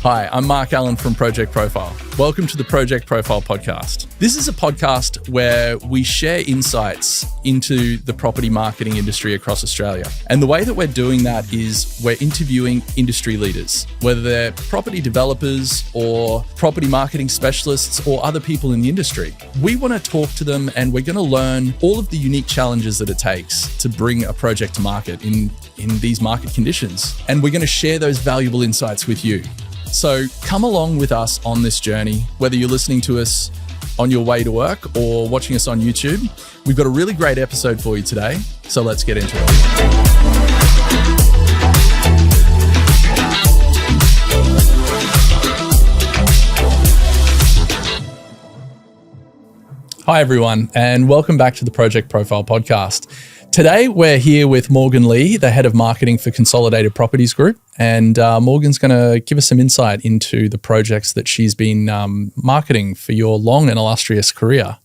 Hi, I'm Mark Allen from Project Profile. Welcome to the Project Profile podcast. This is a podcast where we share insights into the property marketing industry across Australia. And the way that we're doing that is we're interviewing industry leaders, whether they're property developers or property marketing specialists or other people in the industry. We want to talk to them and we're going to learn all of the unique challenges that it takes to bring a project to market in these market conditions. And we're going to share those valuable insights with you. So come along with us on this journey, whether you're listening to us on your way to work or watching us on YouTube. We've got a really great episode for you today, so let's get into it. Hi everyone, and welcome back to the Project Profile podcast. Today, we're here with Morgan Lee, the head of marketing for Consolidated Properties Group. And Morgan's going to give us some insight into the projects that she's been marketing for your long and illustrious career.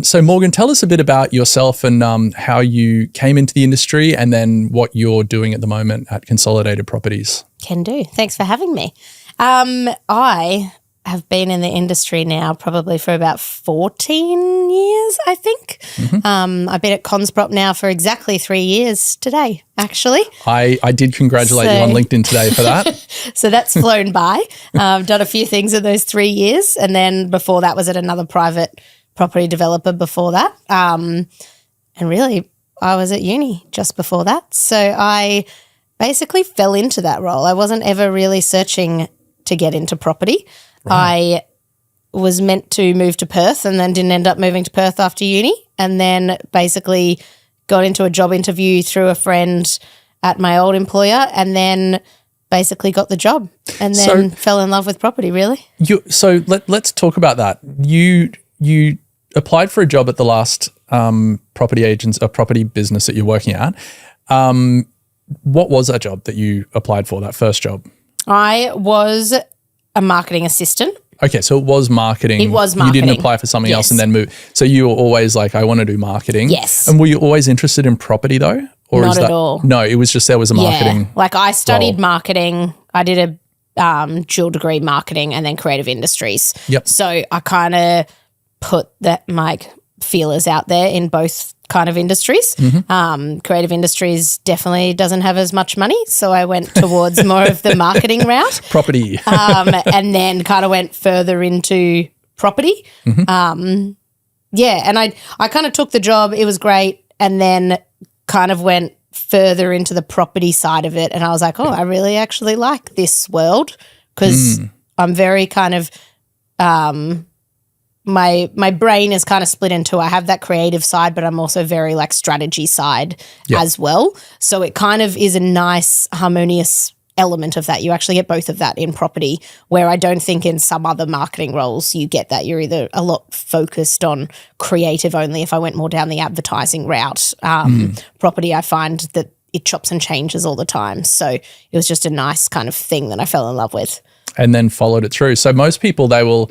So Morgan, tell us a bit about yourself and how you came into the industry and then what you're doing at the moment at Consolidated Properties. Can do. Thanks for having me. I have been in the industry now probably for about 14 years, I think. Mm-hmm. I've been at Consprop now for exactly 3 years today, actually. I did congratulate you on LinkedIn today for that. So that's flown by. I've done a few things in those 3 years, and then before that was at another private property developer before that. And really, I was at uni just before that. So I basically fell into that role. I wasn't ever really searching to get into property. Right. I was meant to move to Perth and then didn't end up moving to Perth after uni, and then basically got into a job interview through a friend at my old employer and then basically got the job and then fell in love with property, really. Let's talk about that. You applied for a job at the last property business that you're working at. What was that job that you applied for, that first job? I was a marketing assistant. Okay, so it was marketing. It was marketing. You didn't apply for something else and then move. So you were always like, I want to do marketing. Yes. And were you always interested in property though? Or Not at all. No, it was just there was a marketing. Yeah, like I studied marketing. I did a dual degree marketing and then creative industries. Yep. So I kind of put that feelers out there in both kind of industries. Mm-hmm. Creative industries definitely doesn't have as much money, so I went towards more of the marketing route. Property. And then kind of went further into property. Mm-hmm. And I kind of took the job. It was great, and then kind of went further into the property side of it, and I was like, I really actually like this world because I'm very kind of my brain is kind of split in two. I have that creative side, but I'm also very strategy side as well. So it kind of is a nice harmonious element of that. You actually get both of that in property, where I don't think in some other marketing roles you get that. You're either a lot focused on creative only. If I went more down the advertising route, property, I find that it chops and changes all the time. So it was just a nice kind of thing that I fell in love with. And then followed it through. So most people, they will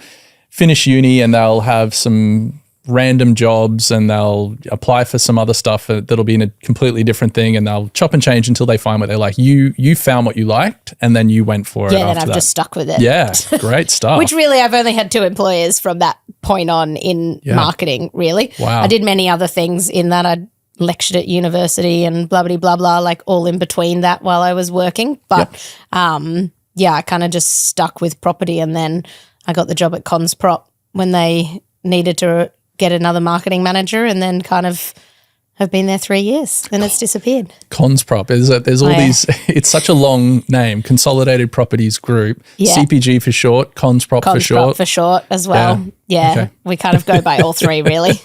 finish uni and they'll have some random jobs and they'll apply for some other stuff that'll be in a completely different thing, and they'll chop and change until they find what they like. You found what you liked and then you went for it after that. Yeah, then I've just stuck with it. Yeah, great stuff. Which really, I've only had 2 employers from that point on in marketing, really. Wow. I did many other things in that. I lectured at university and blah, blah, blah, blah, all in between that while I was working. But I kind of just stuck with property, and then I got the job at Consprop when they needed to get another marketing manager, and then kind of have been there 3 years and it's disappeared. Consprop, there's all these, it's such a long name, Consolidated Properties Group, CPG for short, Consprop for short. Consprop for short as well. Yeah. Okay. We kind of go by all three really.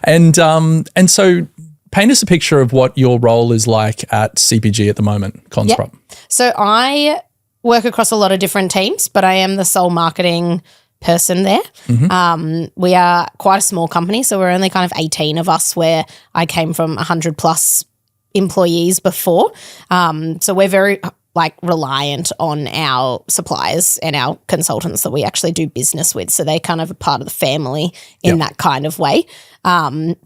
And so paint us a picture of what your role is like at CPG at the moment, Consprop. Yep. So I work across a lot of different teams, but I am the sole marketing person there. Mm-hmm. We are quite a small company, so we're only kind of 18 of us, where I came from 100 plus employees before. So we're very reliant on our suppliers and our consultants that we actually do business with. So they kind of are part of the family in that kind of way.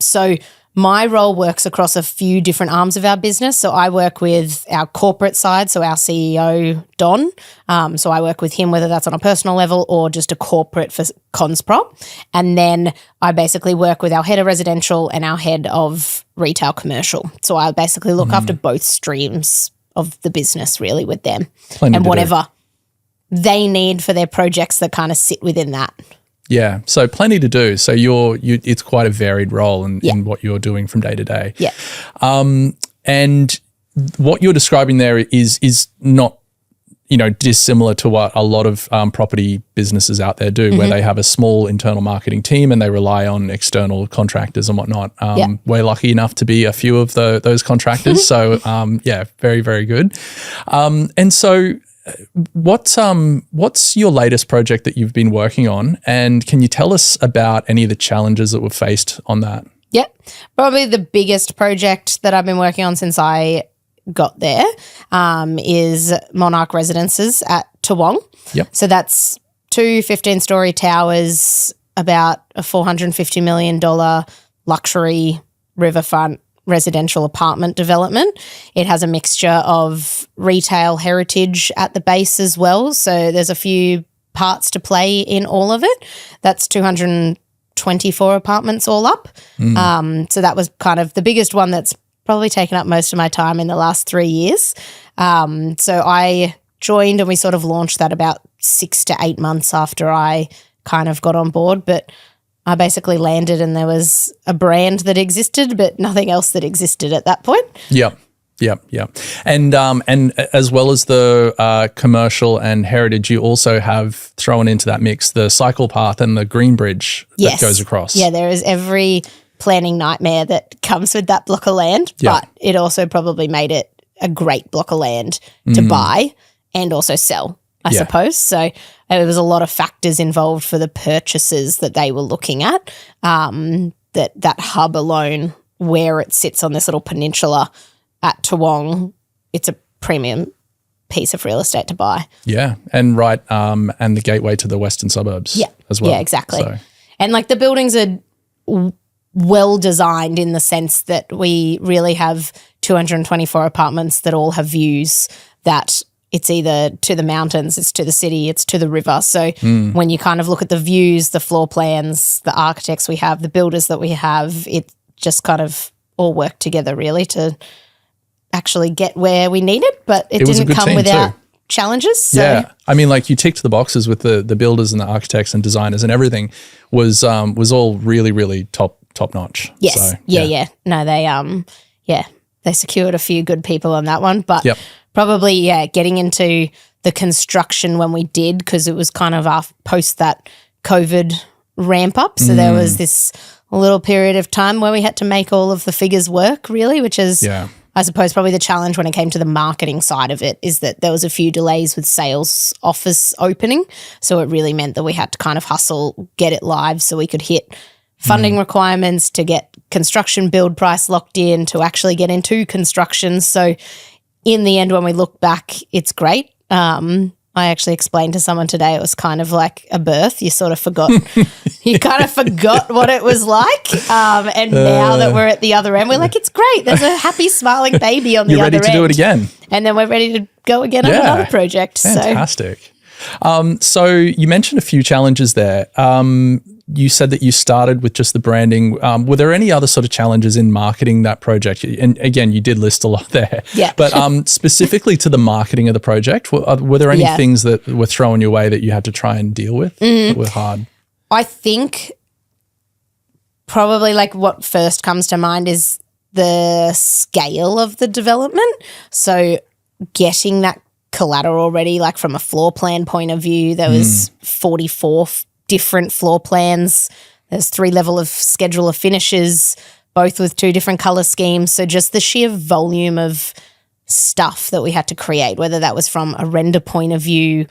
So my role works across a few different arms of our business. So I work with our corporate side, so our CEO, Don. So I work with him, whether that's on a personal level or just a corporate for Consprop. And then I basically work with our head of residential and our head of retail commercial. So I basically look after both streams of the business really with them. And whatever they need for their projects that kind of sit within that. Yeah, so plenty to do. So it's quite a varied role in what you're doing from day to day. Yeah. And what you're describing there is not, dissimilar to what a lot of property businesses out there do, where they have a small internal marketing team and they rely on external contractors and whatnot. We're lucky enough to be a few of those contractors. So, very, very good. And so what's your latest project that you've been working on, and can you tell us about any of the challenges that were faced on that? Yeah, probably the biggest project that I've been working on since I got there is Monarch Residences at Toowong. Yep. So that's 2 15-story towers, about a $450 million luxury riverfront residential apartment development. It has a mixture of retail heritage at the base as well. So there's a few parts to play in all of it. That's 224 apartments all up. So that was kind of the biggest one that's probably taken up most of my time in the last 3 years. So I joined and we sort of launched that about 6 to 8 months after I kind of got on board. But I basically landed and there was a brand that existed, but nothing else that existed at that point. Yep. And as well as the commercial and heritage, you also have thrown into that mix the cycle path and the green bridge that goes across. Yeah, there is every planning nightmare that comes with that block of land, but it also probably made it a great block of land to buy and also sell, I suppose. So there was a lot of factors involved for the purchases that they were looking at, that hub alone, where it sits on this little peninsula at Toowong, it's a premium piece of real estate to buy. Yeah, and and the gateway to the western suburbs as well. Yeah, exactly. So. And like the buildings are well designed in the sense that we really have 224 apartments that all have views that it's either to the mountains, it's to the city, it's to the river. So when you kind of look at the views, the floor plans, the architects we have, the builders that we have, it just kind of all worked together really to actually get where we needed, but it didn't come without challenges. So. Yeah. I mean, like you ticked the boxes with the builders and the architects and designers, and everything was all really, really top notch. Yes. So, yeah. No, they secured a few good people on that one, but probably, getting into the construction when we did, because it was kind of post that COVID ramp up. So there was this little period of time where we had to make all of the figures work really, which is, I suppose, probably the challenge when it came to the marketing side of it, is that there was a few delays with sales office opening. So it really meant that we had to kind of hustle, get it live so we could hit funding requirements, to get construction build price locked in, to actually get into construction. So in the end, when we look back, it's great. I actually explained to someone today it was kind of like a birth. You sort of forgot, you kind of forgot what it was like. And now that we're at the other end, we're like, it's great. There's a happy, smiling baby on the other end. You're ready to do it again. And then we're ready to go again on another project. Fantastic. So you mentioned a few challenges there. You said that you started with just the branding. Were there any other sort of challenges in marketing that project? And again, you did list a lot there. Yeah. But specifically to the marketing of the project, were there any things that were thrown your way that you had to try and deal with that were hard? I think probably like what first comes to mind is the scale of the development. So getting that collateral already, like from a floor plan point of view, there was 44 different floor plans. There's 3 level of schedule of finishes, both with 2 different color schemes. So just the sheer volume of stuff that we had to create, whether that was from a render point of view,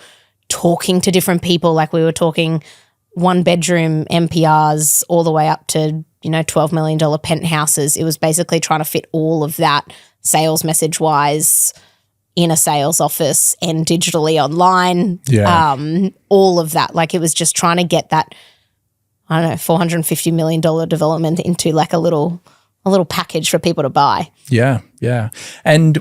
talking to different people, like we were talking 1-bedroom MPRs all the way up to, $12 million penthouses. It was basically trying to fit all of that sales message wise in a sales office and digitally online, all of that. Like it was just trying to get that, $450 million development into like a little a little package for people to buy. Yeah, yeah. And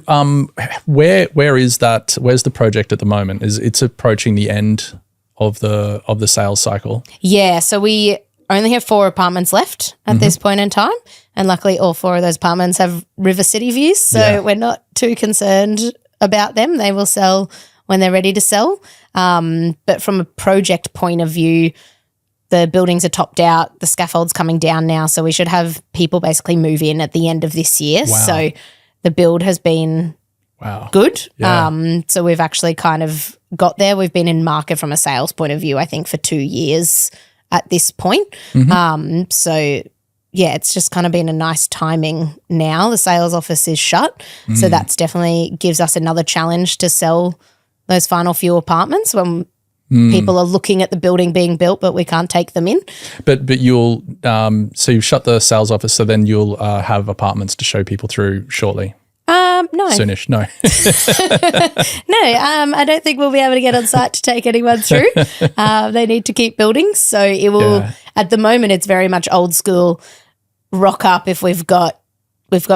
where is that? Where's the project at the moment? It's approaching the end of the sales cycle? Yeah, so we only have 4 apartments left at this point in time, and luckily all 4 of those apartments have river city views, so we're not too concerned about them. They will sell when they're ready to sell. But from a project point of view, the buildings are topped out, the scaffold's coming down now, so we should have people basically move in at the end of this year. Wow. So the build has been good. Yeah. So we've actually kind of got there. We've been in market from a sales point of view, I think, for 2 years at this point. So yeah, it's just kind of been a nice timing now. The sales office is shut, so that's definitely gives us another challenge to sell those final few apartments when people are looking at the building being built, but we can't take them in. But you'll so you've shut the sales office, so then you'll have apartments to show people through shortly. No. Soonish, no. No, I don't think we'll be able to get on site to take anyone through. They need to keep building. So it will, at the moment, it's very much old school, rock up if we've got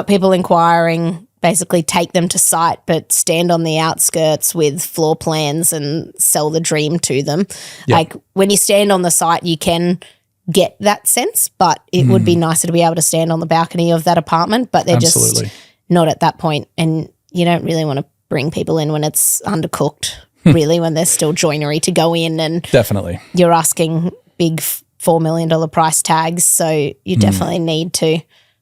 people inquiring, basically take them to site, but stand on the outskirts with floor plans and sell the dream to them. Like when you stand on the site, you can get that sense, but it would be nicer to be able to stand on the balcony of that apartment, but they're just not at that point, and you don't really want to bring people in when it's undercooked, really, when there's still joinery to go in, and definitely you're asking big $4 million price tags, so you definitely need to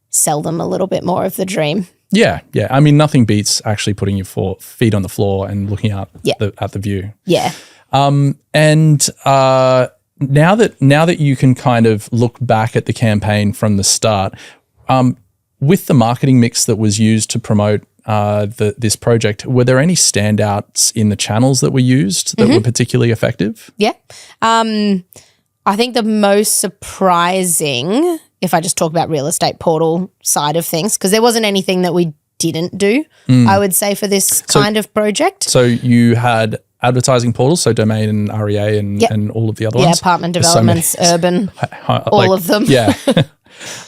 sell them a little bit more of the dream. Yeah, yeah. I mean, nothing beats actually putting your feet on the floor and looking out at the view. Yeah. And now that you can kind of look back at the campaign from the start, with the marketing mix that was used to promote this project, were there any standouts in the channels that were used that were particularly effective? Yeah. I think the most surprising, if I just talk about real estate portal side of things, because there wasn't anything that we didn't do, I would say, for this kind of project. So you had advertising portals, so Domain and REA and all of the other ones? Yeah, apartment developments, urban, all of them. Yeah.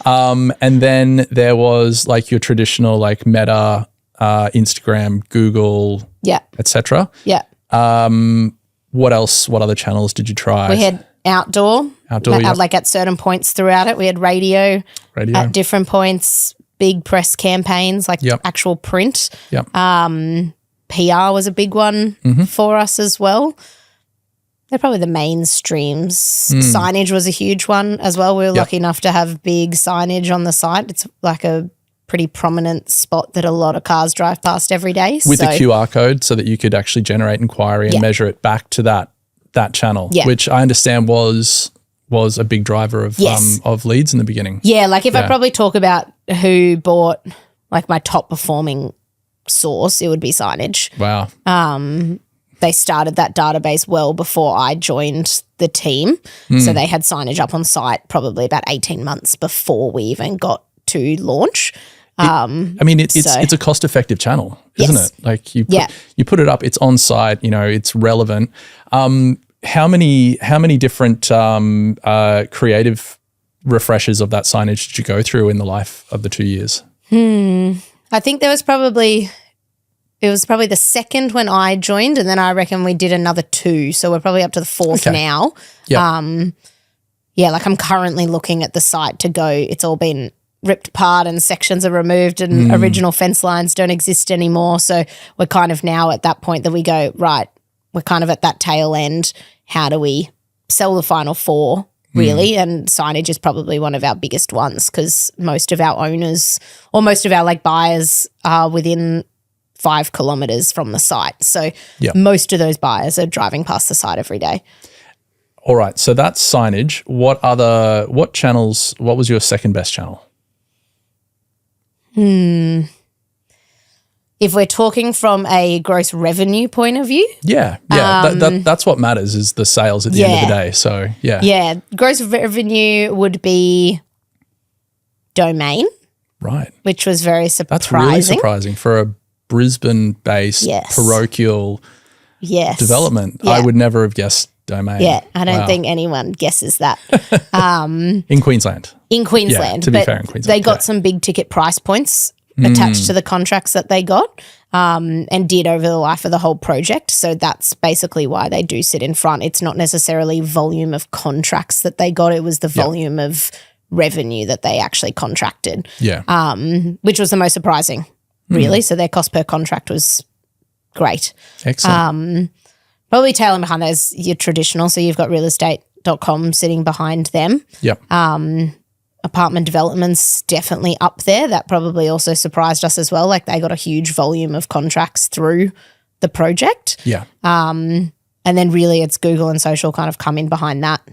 And then there was like your traditional like Meta, Instagram, Google, etc. Yeah. What else? What other channels did you try? We had outdoor, like at certain points throughout it. We had radio at different points, big press campaigns, like actual print. Yep. PR was a big one for us as well. They're probably the mainstreams. Signage was a huge one as well. We were lucky enough to have big signage on the site. It's like a pretty prominent spot that a lot of cars drive past every day. With a QR code so that you could actually generate inquiry and measure it back to that channel, which I understand was a big driver of leads in the beginning. Yeah, like if I probably talk about who bought like my top performing source, it would be signage. Wow. They started that database well before I joined the team. So they had signage up on site probably about 18 months before we even got to launch. I mean, it's a cost-effective channel, isn't it? Like you put it up, it's on site, it's relevant. How many different creative refreshes of that signage did you go through in the life of the 2 years? I think it was probably the second when I joined, and then I reckon we did another 2. So we're probably up to the 4th now. Like I'm currently looking at the site to go, it's all been ripped apart and sections are removed and original fence lines don't exist anymore. So we're kind of now at that point that we go, right, we're kind of at that tail end. How do we sell the final 4 really? And signage is probably one of our biggest ones because most of our owners or most of our like buyers are within 5 kilometers from the site. So most of those buyers are driving past the site every day. All right. So that's signage. What channels, what was your second best channel? If we're talking from a gross revenue point of view. That's what matters is the sales at the end of the day. So Yeah. Gross revenue would be Domain. Right. Which was very surprising. That's really surprising for a Brisbane-based parochial development. I would never have guessed domain. Yeah, I don't Wow. think anyone guesses that. In Queensland. In Queensland. Yeah, to be but fair, in Queensland. they got some big ticket price points attached to the contracts that they got and did over the life of the whole project. So that's basically why they do sit in front. It's not necessarily volume of contracts that they got. It was the volume of revenue that they actually contracted, which was the most surprising, really. So their cost per contract was great. Excellent. Probably tailing behind those, your traditional. So you've got realestate.com sitting behind them. Yep. Apartment developments definitely up there. That probably also surprised us as well. Like they got a huge volume of contracts through the project. Yeah. And then really it's Google and social kind of come in behind that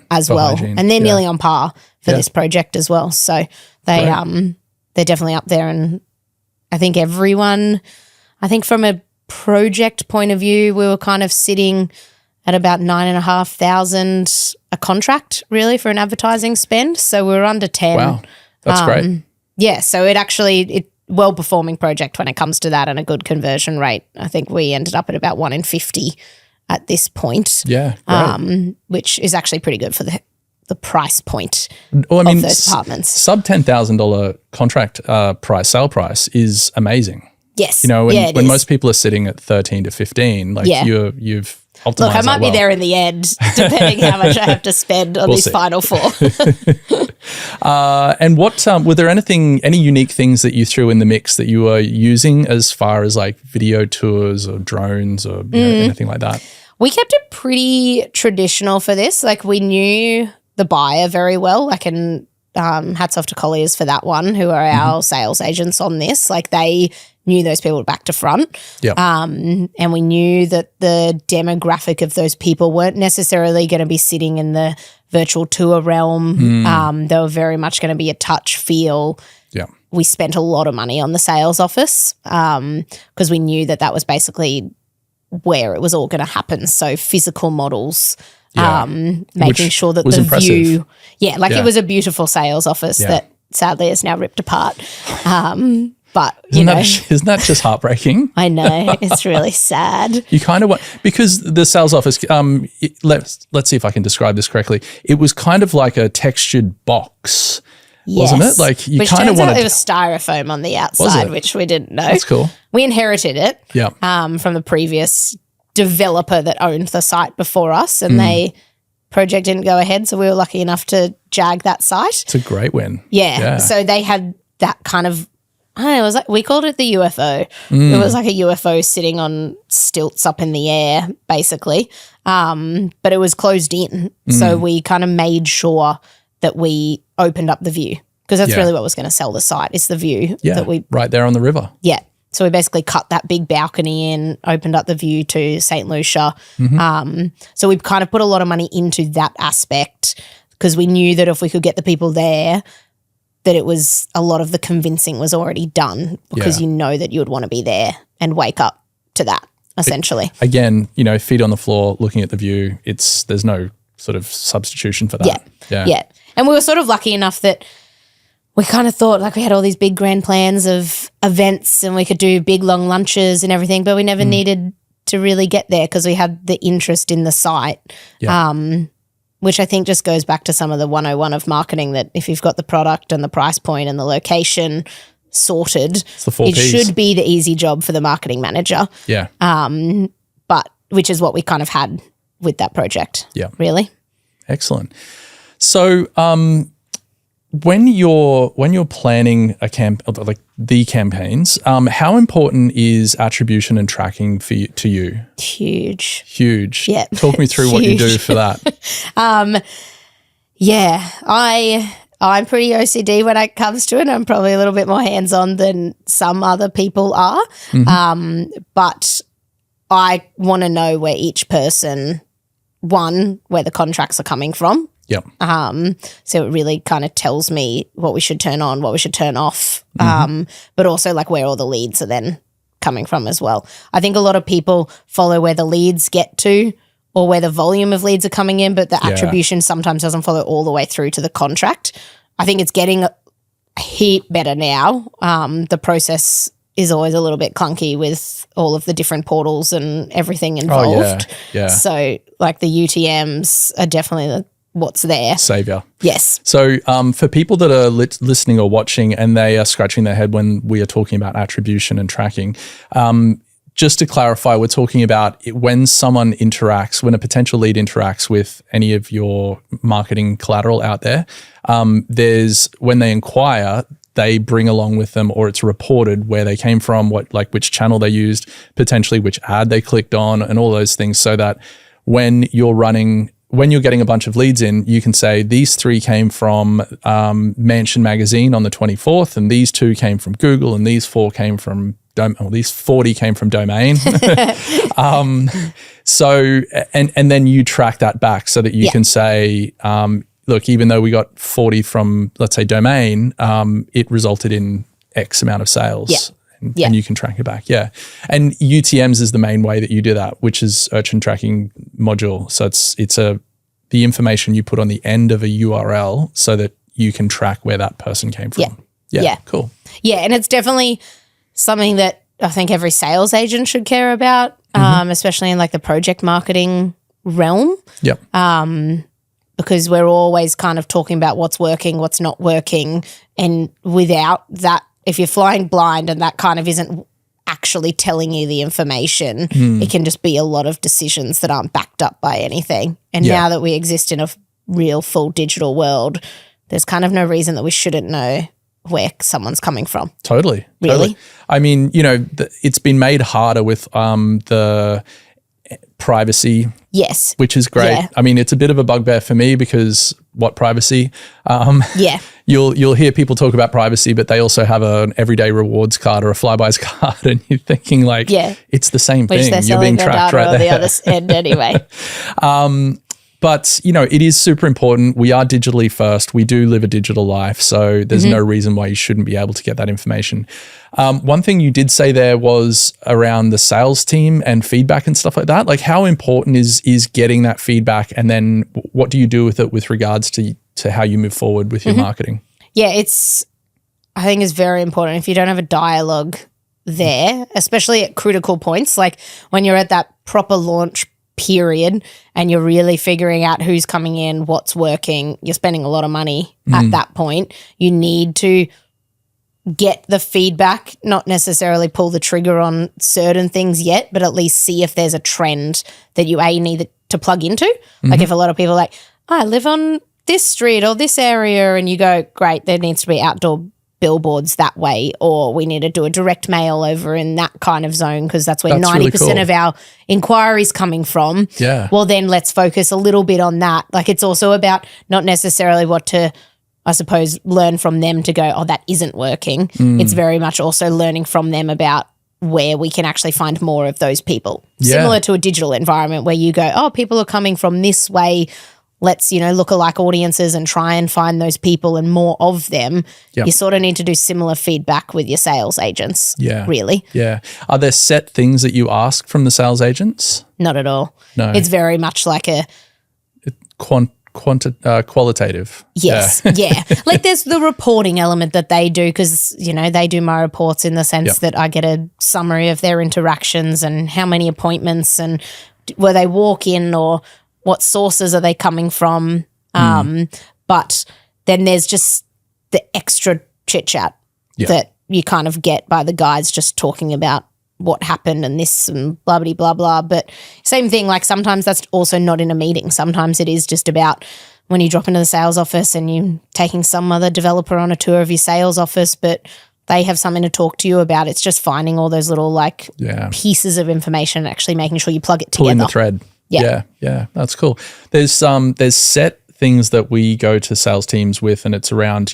as For well. hygiene. And they're nearly on par for this project as well. So they're definitely up there. And I think from a project point of view, we were kind of sitting at about 9,500 a contract really for an advertising spend. So we were under 10. Wow. That's great. Yeah. So it well-performing project when it comes to that and a good conversion rate. I think we ended up at about 1 in 50 at this point. Yeah. Great. Which is actually pretty good for the price point Well, I mean, of those apartments. Sub $10,000 contract sale price is amazing. Yes. You know, when is. most people are sitting at 13 to 15, like you've optimized. Look, I might that be well. there in the end, depending how much I have to spend on We'll these see. final 4. And what were there any unique things that you threw in the mix that you were using as far as like video tours or drones or anything like that? We kept it pretty traditional for this. Like we knew the buyer very well. Like and hats off to Colliers for that one, who are our sales agents on this. Like they knew those people back to front. Yeah. And we knew that the demographic of those people weren't necessarily going to be sitting in the virtual tour realm. They were very much going to be a touch feel. Yeah. We spent a lot of money on the sales office because we knew that was basically where it was all going to happen. So physical models, making sure that was the impressive. view, it was a beautiful sales office that sadly is now ripped apart. But Isn't that just heartbreaking? I know, it's really sad. You kind of want, because the sales office, let's see if I can describe this correctly. It was kind of like a textured box, wasn't it? Like you which kind of turns out wanted. it was styrofoam on the outside, it? which we didn't know. That's cool. We inherited it Yeah. from the previous developer that owned the site before us, and they project didn't go ahead, so we were lucky enough to jag that site. It's a great win. Yeah. So they had that kind of, it was like, we called it the UFO. It was like a UFO sitting on stilts up in the air, basically. But it was closed in. So we kind of made sure that we opened up the view, because that's really what was going to sell the site, is the view that we, right there on the river. yeah. So we basically cut that big balcony in, opened up the view to St. Lucia. So we kind of put a lot of money into that aspect, because we knew that if we could get the people there, that it was a lot of the convincing was already done, because you know that you would want to be there and wake up to that, essentially. Again, feet on the floor, looking at the view. There's no sort of substitution for that. Yeah. And we were sort of lucky enough that we kind of thought like we had all these big grand plans of events and we could do big long lunches and everything, but we never needed to really get there because we had the interest in the site. Which I think just goes back to some of the 101 of marketing, that if you've got the product and the price point and the location sorted, It's the 4 it Ps. should be the easy job for the marketing manager. Yeah. But which is what we kind of had with that project. Yeah. Really. Excellent. So, when you're planning a like the campaigns, how important is attribution and tracking to you? Huge. Yeah. Talk me through what you do for that. Yeah, I'm pretty OCD when it comes to it. I'm probably a little bit more hands-on than some other people are. But I want to know where each person, where the contracts are coming from. Yep. So it really kind of tells me what we should turn on, what we should turn off, but also like where all the leads are then coming from as well. I think a lot of people follow where the leads get to or where the volume of leads are coming in, but the attribution sometimes doesn't follow all the way through to the contract. I think it's getting a heap better now. The process is always a little bit clunky with all of the different portals and everything involved. Oh, yeah. So like the UTMs are definitely what's there. Savior. Yes. So for people that are listening or watching and they are scratching their head when we are talking about attribution and tracking, just to clarify, we're talking about when someone interacts, when a potential lead interacts with any of your marketing collateral out there, when they inquire, they bring along with them, or it's reported where they came from, which channel they used, potentially which ad they clicked on, and all those things, so that when you're getting a bunch of leads in, you can say these 3 came from Mansion Magazine on the 24th, and these 2 came from Google, and these 4 came from these 40 came from Domain. So and then you track that back so that you can say, look, even though we got 40 from, let's say, Domain, it resulted in X amount of sales. And you can track it back. Yeah. And UTMs is the main way that you do that, which is urchin tracking module. So it's the information you put on the end of a URL so that you can track where that person came from. Yeah. Cool. Yeah. And it's definitely something that I think every sales agent should care about, especially in like the project marketing realm. Yep. Because we're always kind of talking about what's working, what's not working. And without that, if you're flying blind and that kind of isn't actually telling you the information, it can just be a lot of decisions that aren't backed up by anything. And now that we exist in a real full digital world, there's kind of no reason that we shouldn't know where someone's coming from. Totally. Really? I mean, it's been made harder with the privacy. Yes. Which is great. Yeah. I mean, it's a bit of a bugbear for me because what privacy? Yeah. You'll hear people talk about privacy, but they also have an everyday rewards card or a Flybuys card, and you're thinking like, it's the same thing. You're being tracked right there. The other end anyway. But, it is super important. We are digitally first. We do live a digital life. So there's no reason why you shouldn't be able to get that information. One thing you did say there was around the sales team and feedback and stuff like that. Like, how important is getting that feedback? And then what do you do with it with regards to how you move forward with your marketing? Yeah, I think it's very important. If you don't have a dialogue there, especially at critical points, like when you're at that proper launch period and you're really figuring out who's coming in, what's working, you're spending a lot of money at that point. You need to get the feedback, not necessarily pull the trigger on certain things yet, but at least see if there's a trend that you need to plug into. Like if a lot of people are like, I live on this street or this area, and you go, great, there needs to be outdoor billboards that way, or we need to do a direct mail over in that kind of zone because that's where 90% really cool. of our inquiries coming from. Yeah. Well, then let's focus a little bit on that. Like it's also about not necessarily what to, I suppose, learn from them to go, oh, that isn't working. It's very much also learning from them about where we can actually find more of those people. Similar to a digital environment where you go, oh, people are coming from this way. Let's, lookalike audiences and try and find those people and more of them. Yep. You sort of need to do similar feedback with your sales agents, really. Yeah. Are there set things that you ask from the sales agents? Not at all. No. It's very much like a qualitative. Yes. Yeah. Like there's the reporting element that they do because, they do my reports in the sense that I get a summary of their interactions and how many appointments and were they walk in or what sources are they coming from? But then there's just the extra chit chat that you kind of get by the guys just talking about what happened and this and blah, blah, blah, blah. But same thing, like sometimes that's also not in a meeting. Sometimes it is just about when you drop into the sales office and you're taking some other developer on a tour of your sales office, but they have something to talk to you about. It's just finding all those little pieces of information and actually making sure you plug it together. Pulling the thread. Yeah, that's cool. There's set things that we go to sales teams with, and it's around,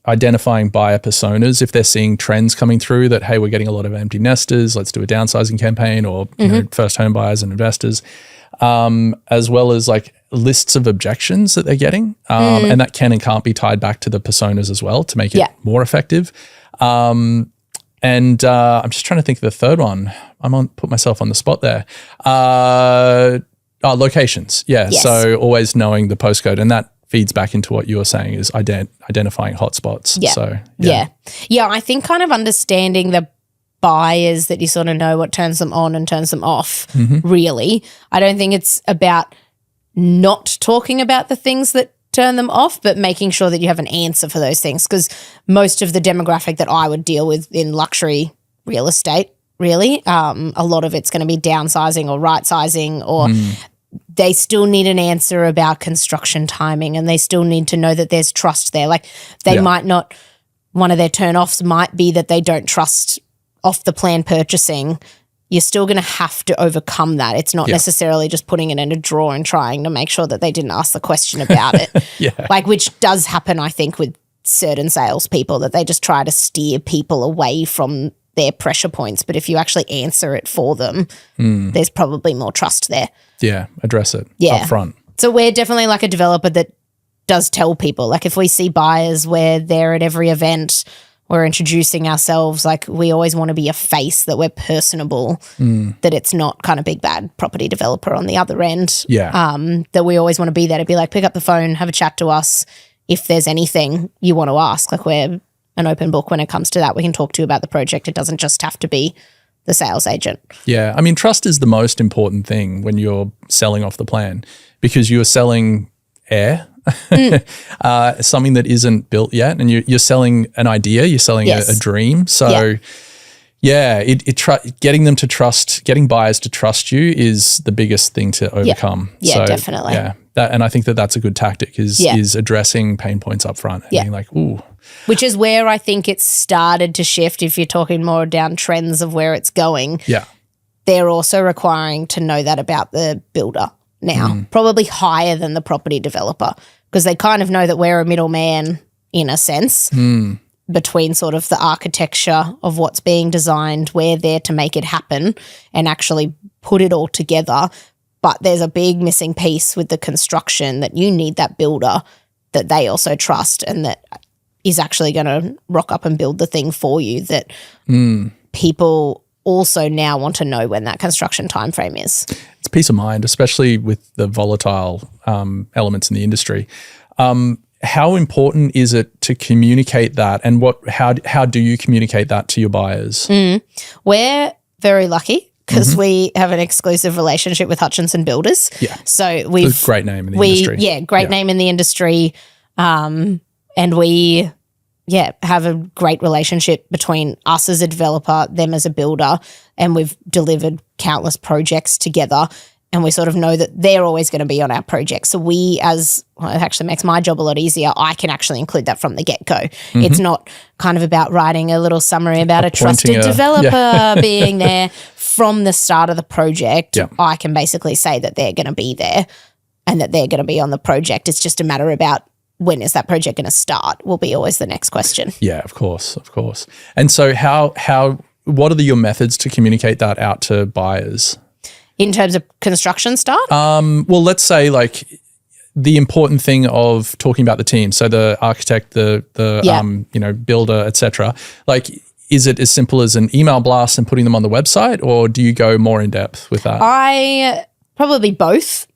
identifying buyer personas. If they're seeing trends coming through that, hey, we're getting a lot of empty nesters, let's do a downsizing campaign, or first home buyers and investors, as well as like lists of objections that they're getting. And that can and can't be tied back to the personas as well to make it more effective. And I'm just trying to think of the third one. Put myself on the spot there. Locations. Yeah. Yes. So always knowing the postcode, and that feeds back into what you were saying is identifying hotspots. Yeah. So yeah. I think kind of understanding the buyers that you sort of know what turns them on and turns them off, really. I don't think it's about not talking about the things that turn them off, but making sure that you have an answer for those things, because most of the demographic that I would deal with in luxury real estate, really, a lot of it's going to be downsizing or right-sizing, or they still need an answer about construction timing, and they still need to know that there's trust there. Like they might not, one of their turn-offs might be that they don't trust off-the-plan purchasing. You're still going to have to overcome that. It's not necessarily just putting it in a drawer and trying to make sure that they didn't ask the question about it. Like, which does happen, I think, with certain salespeople, that they just try to steer people away from their pressure points. But if you actually answer it for them, there's probably more trust there. Yeah, address it up front. So we're definitely like a developer that does tell people, like if we see buyers where they're at every event, we're introducing ourselves, like we always want to be a face, that we're personable, that it's not kind of big bad property developer on the other end. That we always want to be there to be like, pick up the phone, have a chat to us. If there's anything you want to ask, like we're an open book when it comes to that. We can talk to you about the project. It doesn't just have to be the sales agent. Yeah. I mean, trust is the most important thing when you're selling off the plan, because you're selling air, something that isn't built yet, and you're selling an idea, you're selling a dream. So getting them to trust, getting buyers to trust you is the biggest thing to overcome. Yeah, definitely. Yeah. And I think that that's a good tactic is addressing pain points up front and being like, ooh. Which is where I think it's started to shift, if you're talking more down trends of where it's going. Yeah. They're also requiring to know that about the builder now, probably higher than the property developer, because they kind of know that we're a middleman in a sense between sort of the architecture of what's being designed. We're there to make it happen and actually put it all together. But there's a big missing piece with the construction, that you need that builder that they also trust and that is actually going to rock up and build the thing for you, that people also now want to know when that construction timeframe is. It's peace of mind, especially with the volatile elements in the industry. How important is it to communicate that, and how do you communicate that to your buyers? We're very lucky because we have an exclusive relationship with Hutchinson Builders. Yeah. So we've a great name in the industry. Yeah, great name in the industry. And we have a great relationship between us as a developer, them as a builder, and we've delivered countless projects together, and we sort of know that they're always going to be on our project. So it actually makes my job a lot easier. I can actually include that from the get-go. It's not kind of about writing a little summary about a trusted developer being there. From the start of the project, I can basically say that they're going to be there and that they're going to be on the project. It's just a matter about when is that project going to start will be always the next question. Yeah, of course. And so what are your methods to communicate that out to buyers? In terms of construction start? Well, let's say like the important thing of talking about the team. So the architect, the builder, etc. Like, is it as simple as an email blast and putting them on the website, or do you go more in depth with that? Probably both.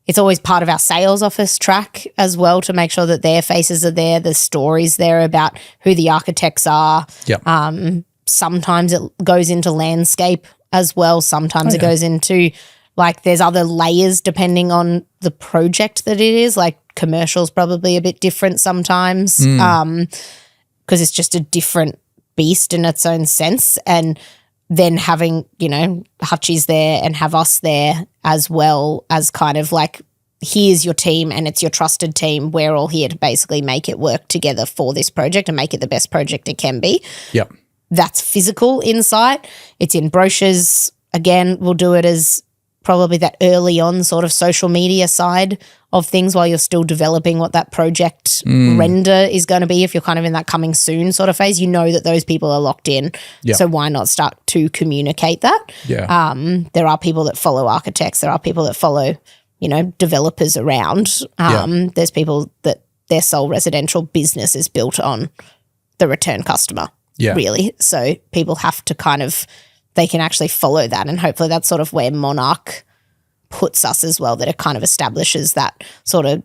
It's always part of our sales office track as well, to make sure that their faces are there, the stories there about who the architects are. Sometimes it goes into landscape as well. Sometimes it goes into, like, there's other layers depending on the project that it is. Like commercial's probably a bit different sometimes because it's just a different beast in its own sense. And then having, Hutchies there and have us there as well as kind of like, here's your team and it's your trusted team. We're all here to basically make it work together for this project and make it the best project it can be. Yep. That's physical insight. It's in brochures. Again, we'll do it as probably that early on sort of social media side of things while you're still developing what that project render is going to be. If you're kind of in that coming soon sort of phase, you know that those people are locked in. Yep. So why not start to communicate that? Yeah. There are people that follow architects. There are people that follow, developers around. There's people that their sole residential business is built on the return customer, really. So people have to they can actually follow that, and hopefully that's sort of where Monarch puts us as well, that it kind of establishes that sort of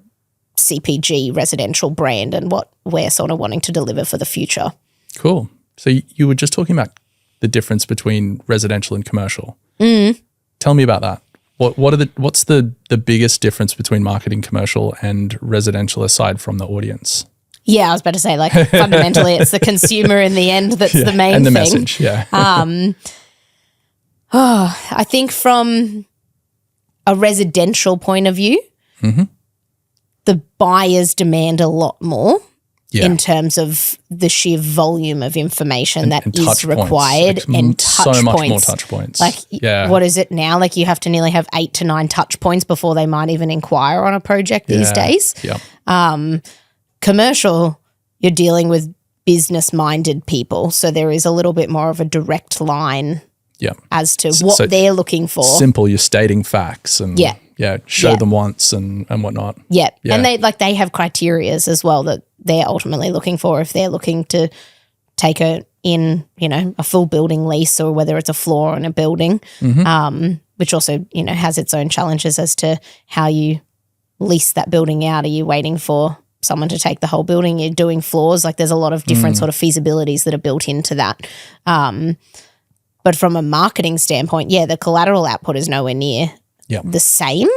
CPG residential brand and what we're sort of wanting to deliver for the future. Cool. So you were just talking about the difference between residential and commercial. Tell me about that. What's the biggest difference between marketing commercial and residential aside from the audience? Yeah, I was about to say, like, fundamentally it's the consumer in the end that's the main and the thing. Message, yeah. I think from a residential point of view, the buyers demand a lot more in terms of the sheer volume of information that is required and touch points. So much more touch points. Like, what is it now? Like, you have to nearly have 8 to 9 touch points before they might even inquire on a project these days. Yeah. Commercial, you're dealing with business-minded people, so there is a little bit more of a direct line as to what they're looking for. Simple, you're stating facts and show them once and whatnot. Yeah. And they have criterias as well that they're ultimately looking for if they're looking to take a full building lease or whether it's a floor in a building, which also, has its own challenges as to how you lease that building out. Are you waiting for someone to take the whole building? You're doing floors. Like, there's a lot of different sort of feasibilities that are built into that. But from a marketing standpoint, the collateral output is nowhere near the same.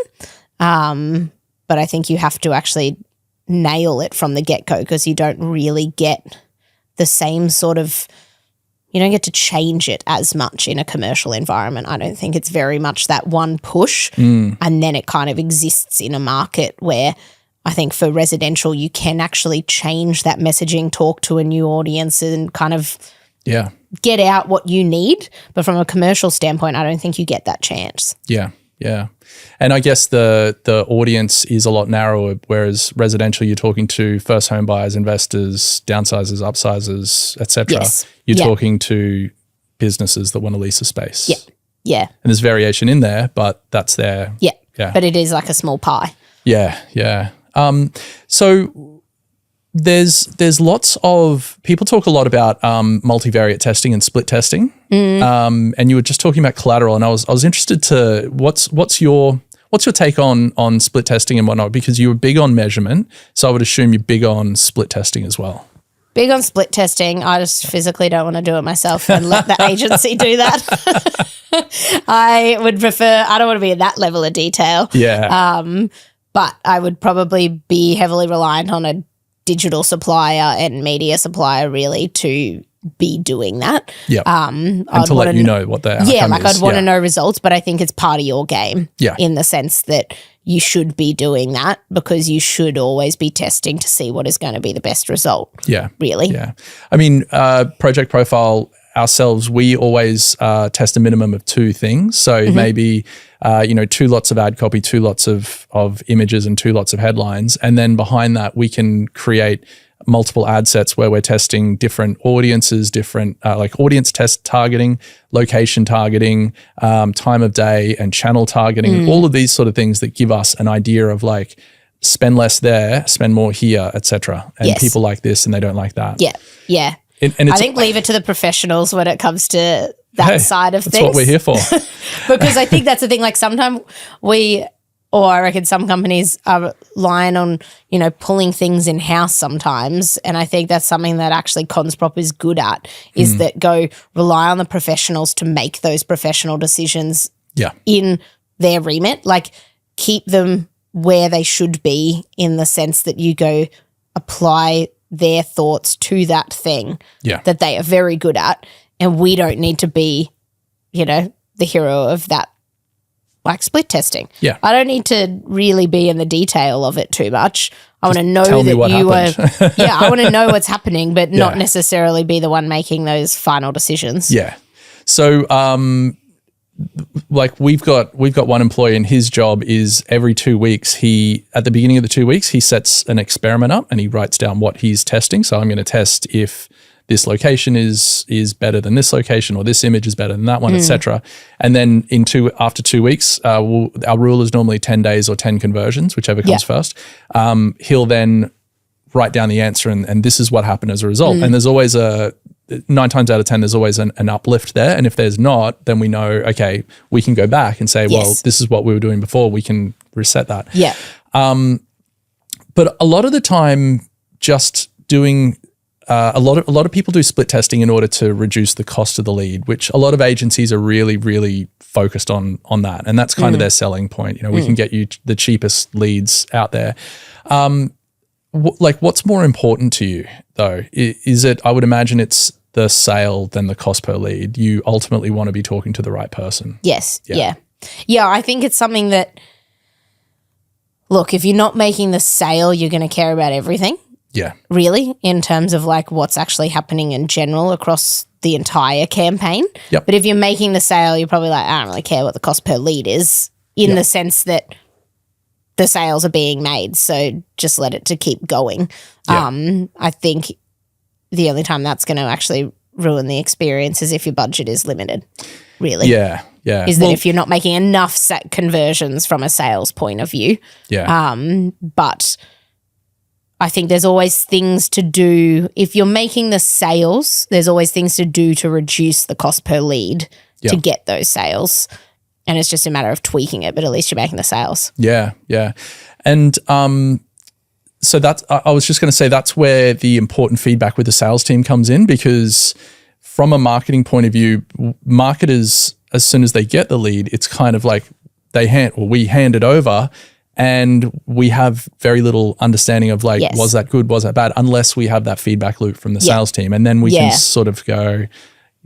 But I think you have to actually nail it from the get-go because you don't really get the same sort of – you don't get to change it as much in a commercial environment. I don't think it's very much that one push and then it kind of exists in a market where I think for residential you can actually change that messaging, talk to a new audience and kind of get out what you need. But from a commercial standpoint, I don't think you get that chance. Yeah. Yeah. And I guess the audience is a lot narrower, whereas residential, you're talking to first home buyers, investors, downsizers, upsizers, etc. Yes. You're talking to businesses that want to lease a space. Yeah. Yeah. And there's variation in there, but that's there. Yeah. Yeah. But it is like a small pie. Yeah. Yeah. So there's lots of people talk a lot about multivariate testing and split testing, and you were just talking about collateral, and I was interested to what's your take on split testing and whatnot, because you were big on measurement, so I would assume you're big on split testing as well. Big on split testing. I just physically don't want to do it myself and let the agency do that. I would prefer. I don't want to be at that level of detail. Yeah. But I would probably be heavily reliant on a digital supplier and media supplier really to be doing that. Yeah. And to let you know what the outcome is. Yeah, like I'd want to know results, but I think it's part of your game. Yeah. In the sense that you should be doing that because you should always be testing to see what is going to be the best result. Yeah. Really. Yeah. I mean, Project Profile ourselves, we always test a minimum of 2 things. So maybe, 2 lots of ad copy, 2 lots of images and 2 lots of headlines. And then behind that, we can create multiple ad sets where we're testing different audiences, different like audience test targeting, location targeting, time of day and channel targeting, all of these sort of things that give us an idea of like, spend less there, spend more here, etc. And people like this and they don't like that. Yeah. Yeah. And I think leave it to the professionals when it comes to that side of things. That's what we're here for. Because I think that's the thing. Like sometimes I reckon some companies are relying on, pulling things in-house sometimes. And I think that's something that actually Consprop is good at, is that go rely on the professionals to make those professional decisions in their remit. Like keep them where they should be in the sense that you go apply their thoughts to that thing that they are very good at, and we don't need to be, the hero of that, like split testing. Yeah, I don't need to really be in the detail of it too much. I want to know that you are. I want to know what's happening, but not necessarily be the one making those final decisions. Yeah. So, like we've got one employee and his job is every 2 weeks, at the beginning of the 2 weeks, he sets an experiment up and he writes down what he's testing. So I'm going to test if this location is better than this location, or this image is better than that one, etc. And then after 2 weeks, our rule is normally 10 days or 10 conversions, whichever comes first. He'll then write down the answer and this is what happened as a result. And there's always 9 times out of 10, there's always an uplift there. And if there's not, then we know, okay, we can go back and say, well, this is what we were doing before. We can reset that. Yeah. But a lot of the time, just doing a lot of people do split testing in order to reduce the cost of the lead, which a lot of agencies are really, really focused on that. And that's kind of their selling point. You know, we can get you the cheapest leads out there. What's more important to you though? Is it, I would imagine it's the sale than the cost per lead. You ultimately want to be talking to the right person. Yes. Yeah. I think it's something that, look, if you're not making the sale, you're going to care about everything. Yeah. Really, in terms of like what's actually happening in general across the entire campaign. Yep. But if you're making the sale, you're probably like, I don't really care what the cost per lead is in the sense that the sales are being made. So just let it to keep going. Yeah. I think the only time that's going to actually ruin the experience is if your budget is limited, really. Yeah. Yeah. Is that if you're not making enough conversions from a sales point of view. Yeah. But I think there's always things to do. If you're making the sales, there's always things to do to reduce the cost per lead to get those sales. And it's just a matter of tweaking it, but at least you're making the sales. Yeah, yeah. And so that's, I was just going to say that's where the important feedback with the sales team comes in, because from a marketing point of view, marketers, as soon as they get the lead, it's kind of like we hand it over and we have very little understanding of like, was that good, was that bad, unless we have that feedback loop from the sales team. And then we can sort of go,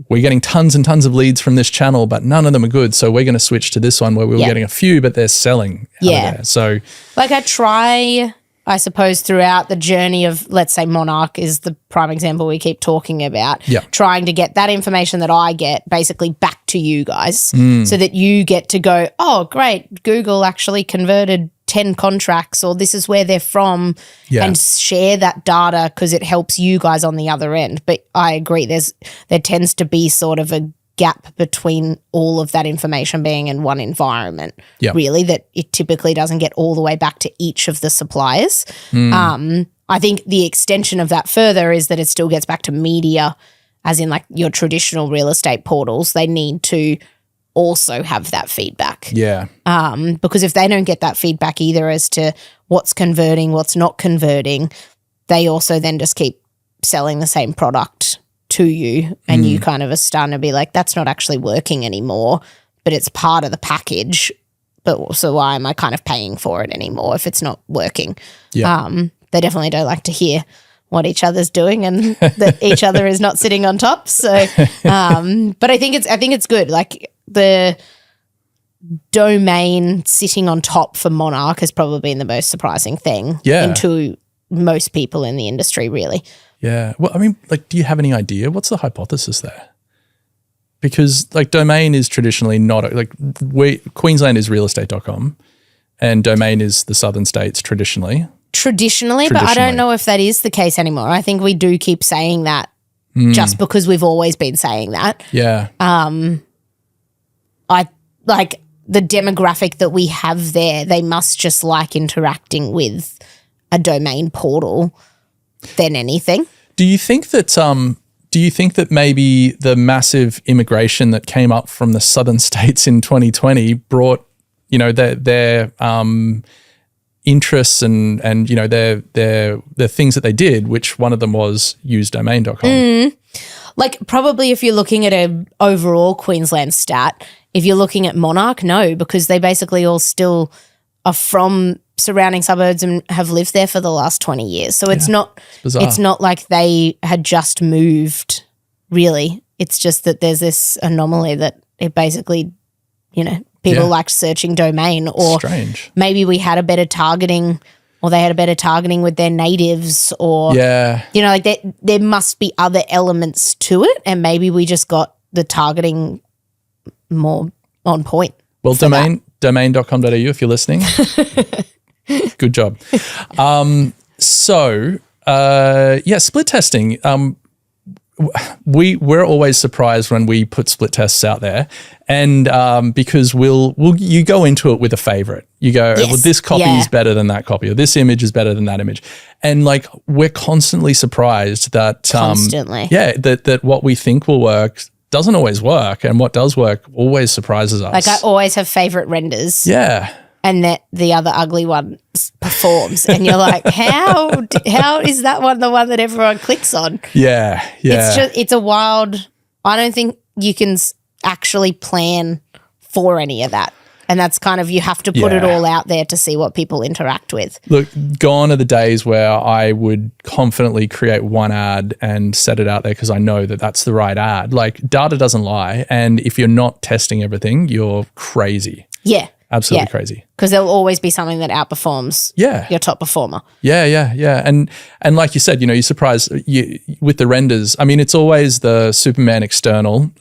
we're getting tons and tons of leads from this channel, but none of them are good. So we're going to switch to this one where we're getting a few, but they're selling out of there. So like I try, I suppose, throughout the journey of, let's say Monarch is the prime example we keep talking about, trying to get that information that I get basically back to you guys so that you get to go, oh, great, Google actually converted 10 contracts, or this is where they're from, and share that data because it helps you guys on the other end. But I agree, there tends to be sort of a gap between all of that information being in one environment, really, that it typically doesn't get all the way back to each of the suppliers. I think the extension of that further is that it still gets back to media, as in like your traditional real estate portals. They need to also have that feedback. Yeah. Because if they don't get that feedback either as to what's converting, what's not converting, they also then just keep selling the same product to you, and you kind of are starting to be like, that's not actually working anymore, but it's part of the package. But so why am I kind of paying for it anymore if it's not working? Yeah. They definitely don't like to hear what each other's doing and that each other is not sitting on top. So, but I think it's good. Like the domain sitting on top for Monarch has probably been the most surprising thing into most people in the industry, really. Yeah. Well, I mean, like, do you have any idea? What's the hypothesis there? Because like domain is traditionally not Queensland is realestate.com and domain is the southern states traditionally. But I don't know if that is the case anymore. I think we do keep saying that just because we've always been saying that. Yeah. I like the demographic that we have there, they must just like interacting with a domain portal than anything. Do you think that maybe the massive immigration that came up from the southern states in 2020 brought, you know, their interests and you know their things that they did, which one of them was usedomain.com? Like probably if you're looking at an overall Queensland stat, if you're looking at Monarch, no, because they basically all still are from surrounding suburbs and have lived there for the last 20 years. So it's not like they had just moved, really. It's just that there's this anomaly that it basically, you know, people liked searching domain, or strange. Maybe we had a better targeting, or they had a better targeting with their natives, or, you know, like there must be other elements to it, and maybe we just got the targeting more on point. Well, domain.com.au if you're listening. Good job. Split testing. We're always surprised when we put split tests out there, and because you go into it with a favorite. You go, well, this copy is better than that copy, or this image is better than that image, and like we're constantly surprised that that what we think will work doesn't always work, and what does work always surprises us. Like I always have favorite renders. Yeah. and that the other ugly one performs, and you're like, how is that one the one that everyone clicks on? Yeah. It's a wild. I don't think you can actually plan for any of that. And that's kind of, you have to put it all out there to see what people interact with. Look, gone are the days where I would confidently create one ad and set it out there because I know that that's the right ad. Like, data doesn't lie. And if you're not testing everything, you're crazy. Yeah. Absolutely crazy. Because there'll always be something that outperforms your top performer. Yeah. And like you said, you're surprised with the renders. I mean, it's always the Superman external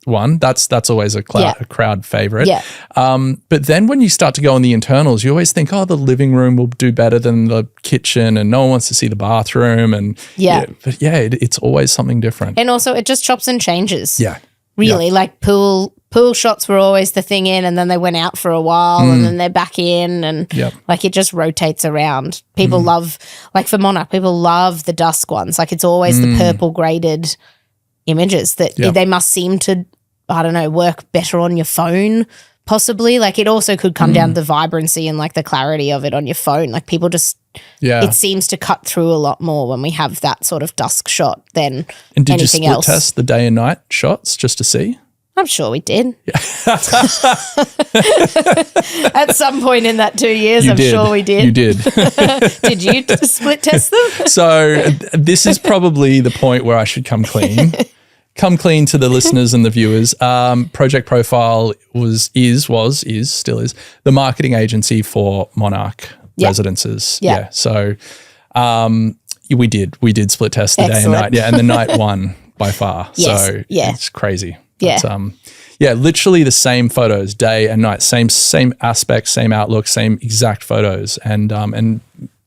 one. That's always a crowd favorite. Yeah. But then when you start to go on the internals, you always think, the living room will do better than the kitchen, and no one wants to see the bathroom. And it's always something different. And also, it just chops and changes. Yeah. Really, like pool shots were always the thing in, and then they went out for a while and then they're back in, and like it just rotates around. People love, like for Monarch, people love the dusk ones. Like it's always the purple graded images that they must seem to, I don't know, work better on your phone possibly. Like it also could come down to the vibrancy and like the clarity of it on your phone. Like people just, it seems to cut through a lot more when we have that sort of dusk shot than and did anything you split else. Test the day and night shots just to see? I'm sure we did. At some point in that 2 years, sure we did. You did. Did you split test them? So this is probably the point where I should come clean. Come clean to the listeners and the viewers. Project Profile still is the marketing agency for Monarch Residences. Yeah. So we did split test the day and night. Yeah, and the night won by far. Yes. So it's crazy. Yeah. But, literally the same photos, day and night, same aspects, same outlook, same exact photos, and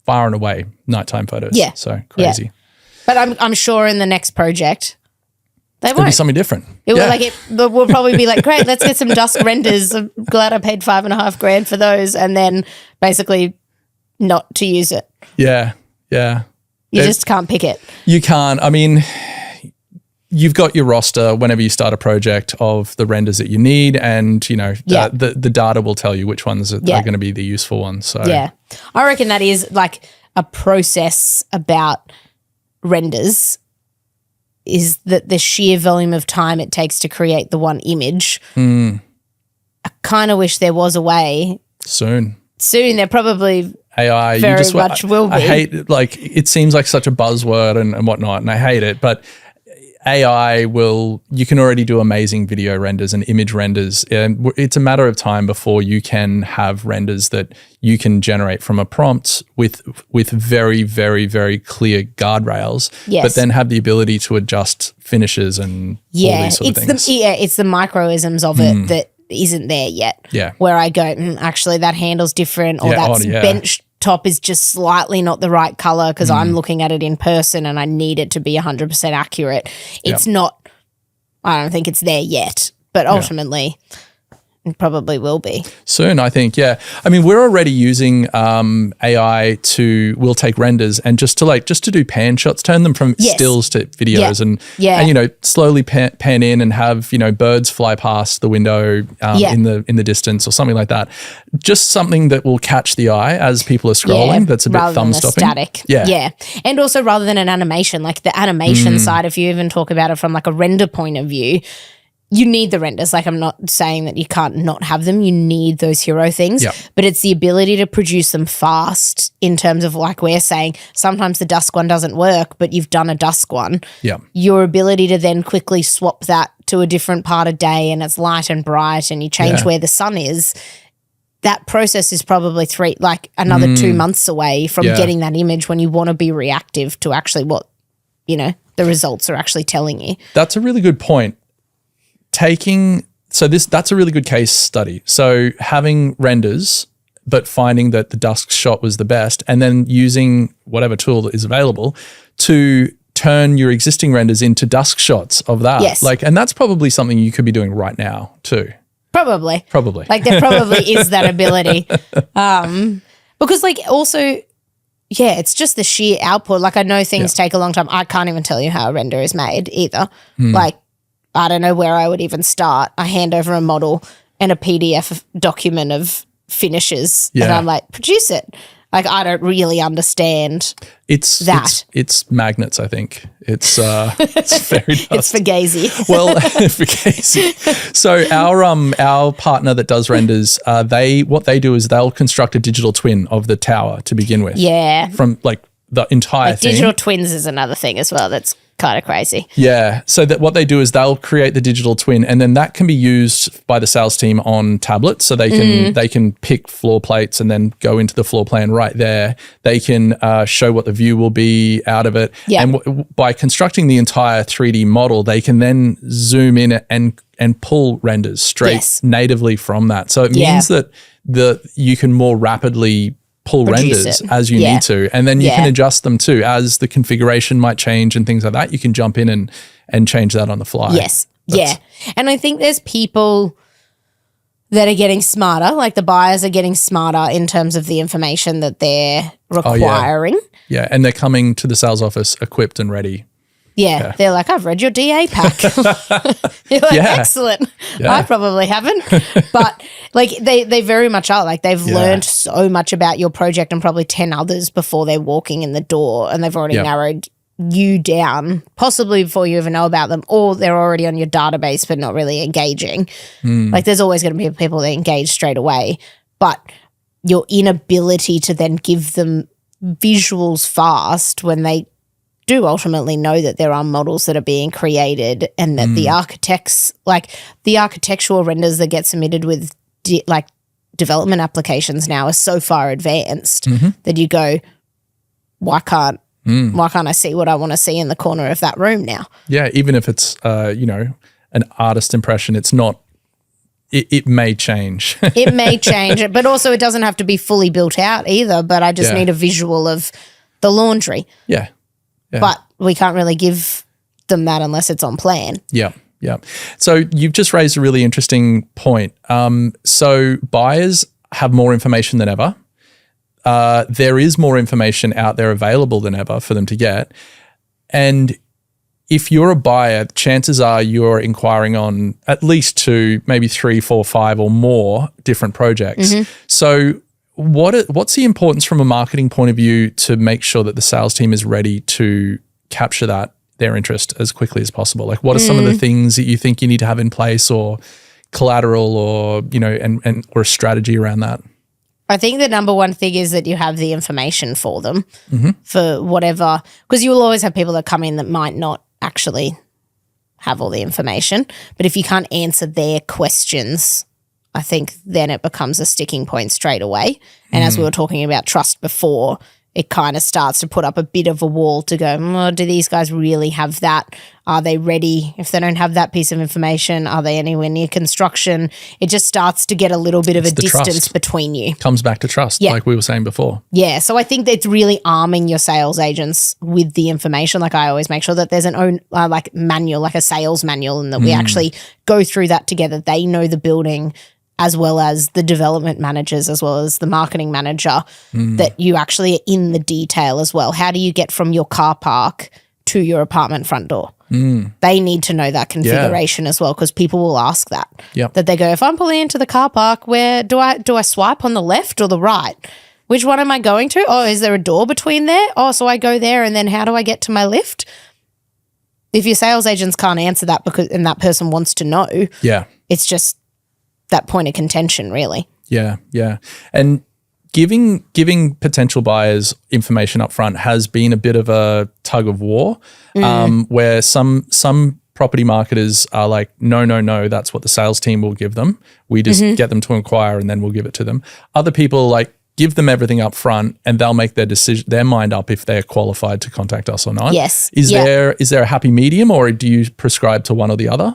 far and away nighttime photos. Yeah. So crazy. Yeah. But I'm sure in the next project they It'll won't. be something different. We'll probably be like, great, let's get some dusk renders. I'm glad I paid $5,500 for those, and then basically not to use it. Yeah. You just can't pick it. You can't. I mean, you've got your roster whenever you start a project of the renders that you need, and the data will tell you which ones are going to be the useful ones. So I reckon that is like a process about renders, is that the sheer volume of time it takes to create the one image. I kind of wish there was a way soon. There probably AI very much will be. I hate it. Like, it seems like such a buzzword and whatnot, and I hate it, but AI you can already do amazing video renders and image renders. And it's a matter of time before you can have renders that you can generate from a prompt with very, very, very clear guardrails, but then have the ability to adjust finishes and all these sort of things. It's the microisms of it that isn't there yet. Yeah. Where I go, actually that handle's different, or that bench top is just slightly not the right color because I'm looking at it in person and I need it to be 100% accurate. It's not, I don't think it's there yet, but ultimately it probably will be. Soon, I think, I mean, we're already using AI we'll take renders and just to do pan shots, turn them from stills to videos and slowly pan in and have, birds fly past the window in the distance or something like that. Just something that will catch the eye as people are scrolling. That's a bit thumb stopping. Static. Yeah. And also rather than an animation, like the animation side, if you even talk about it from like a render point of view, you need the renders. Like, I'm not saying that you can't not have them. You need those hero things, but it's the ability to produce them fast in terms of, like we're saying, sometimes the dusk one doesn't work, but you've done a dusk one. Yeah. Your ability to then quickly swap that to a different part of day and it's light and bright and you change where the sun is. That process is probably another 2 months away from getting that image when you want to be reactive to actually what, the results are actually telling you. That's a really good point. That's a really good case study. So having renders, but finding that the dusk shot was the best, and then using whatever tool that is available to turn your existing renders into dusk shots of that. Yes. And that's probably something you could be doing right now too. Probably. Like there probably is that ability. Because also, it's just the sheer output. Like I know things take a long time. I can't even tell you how a render is made either. Like, I don't know where I would even start. I hand over a model and a PDF document of finishes. Yeah. And I'm like, produce it. Like, I don't really understand that. It's magnets, I think. It's very dusty. It's Fugazi. Well, Fugazi. So our partner that does renders, what they do is they'll construct a digital twin of the tower to begin with. Yeah. From like the entire thing. Digital twins is another thing as well that's kind of crazy. Yeah. So that what they do is they'll create the digital twin, and then that can be used by the sales team on tablets. So they can pick floor plates and then go into the floor plan right there. They can show what the view will be out of it. Yeah. And by constructing the entire 3D model, they can then zoom in and pull renders straight natively from that. So it means that you can more rapidly pull Produce renders it. as you need to, and then you can adjust them too as the configuration might change and things like that. You can jump in and change that on the fly. Yes. And I think there's people that are getting smarter, like the buyers are getting smarter in terms of the information that they're requiring. Yeah, and they're coming to the sales office equipped and ready. Yeah, they're like, I've read your DA pack. You're like, excellent. Yeah. I probably haven't. But like they very much are. Like they've learned so much about your project and probably 10 others before they're walking in the door, and they've already narrowed you down, possibly before you even know about them, or they're already on your database but not really engaging. Like there's always going to be people that engage straight away, but your inability to then give them visuals fast when they do ultimately know that there are models that are being created, and that the architects, like the architectural renders that get submitted with development applications now are so far advanced that you go, why can't I see what I want to see in the corner of that room now? Yeah, even if it's an artist impression, it's not. It may change. It may change, but also it doesn't have to be fully built out either. But I just need a visual of the laundry. Yeah. But we can't really give them that unless it's on plan. Yeah. So you've just raised a really interesting point. So buyers have more information than ever. There is more information out there available than ever for them to get. And if you're a buyer, chances are you're inquiring on at least 2, maybe 3, 4, 5 or more different projects. So what's the importance from a marketing point of view to make sure that the sales team is ready to capture their interest as quickly as possible? Like what are some of the things that you think you need to have in place, or collateral, or or a strategy around that? I think the number one thing is that you have the information for them for whatever, because you will always have people that come in that might not actually have all the information. But if you can't answer their questions, I think then it becomes a sticking point straight away. And as we were talking about trust before, it kind of starts to put up a bit of a wall to go, do these guys really have that? Are they ready? If they don't have that piece of information, are they anywhere near construction? It just starts to get a little bit of a distance between you. Comes back to trust, like we were saying before. Yeah, so I think it's really arming your sales agents with the information. Like I always make sure that there's an own manual, like a sales manual, and that we actually go through that together. They know the building, as well as the development managers, as well as the marketing manager, that you actually are in the detail as well. How do you get from your car park to your apartment front door? They need to know that configuration as well, because people will ask that. That they go, if I'm pulling into the car park, where do I swipe on the left or the right? Which one am I going to? Oh, is there a door between there? Oh, so I go there, and then how do I get to my lift? If your sales agents can't answer that and that person wants to know, it's just that point of contention, really. Yeah. And giving potential buyers information up front has been a bit of a tug of war, where some property marketers are like, no, that's what the sales team will give them. We just get them to inquire and then we'll give it to them. Other people like give them everything up front and they'll make their mind up if they're qualified to contact us or not. Yes. Is there a happy medium, or do you prescribe to one or the other?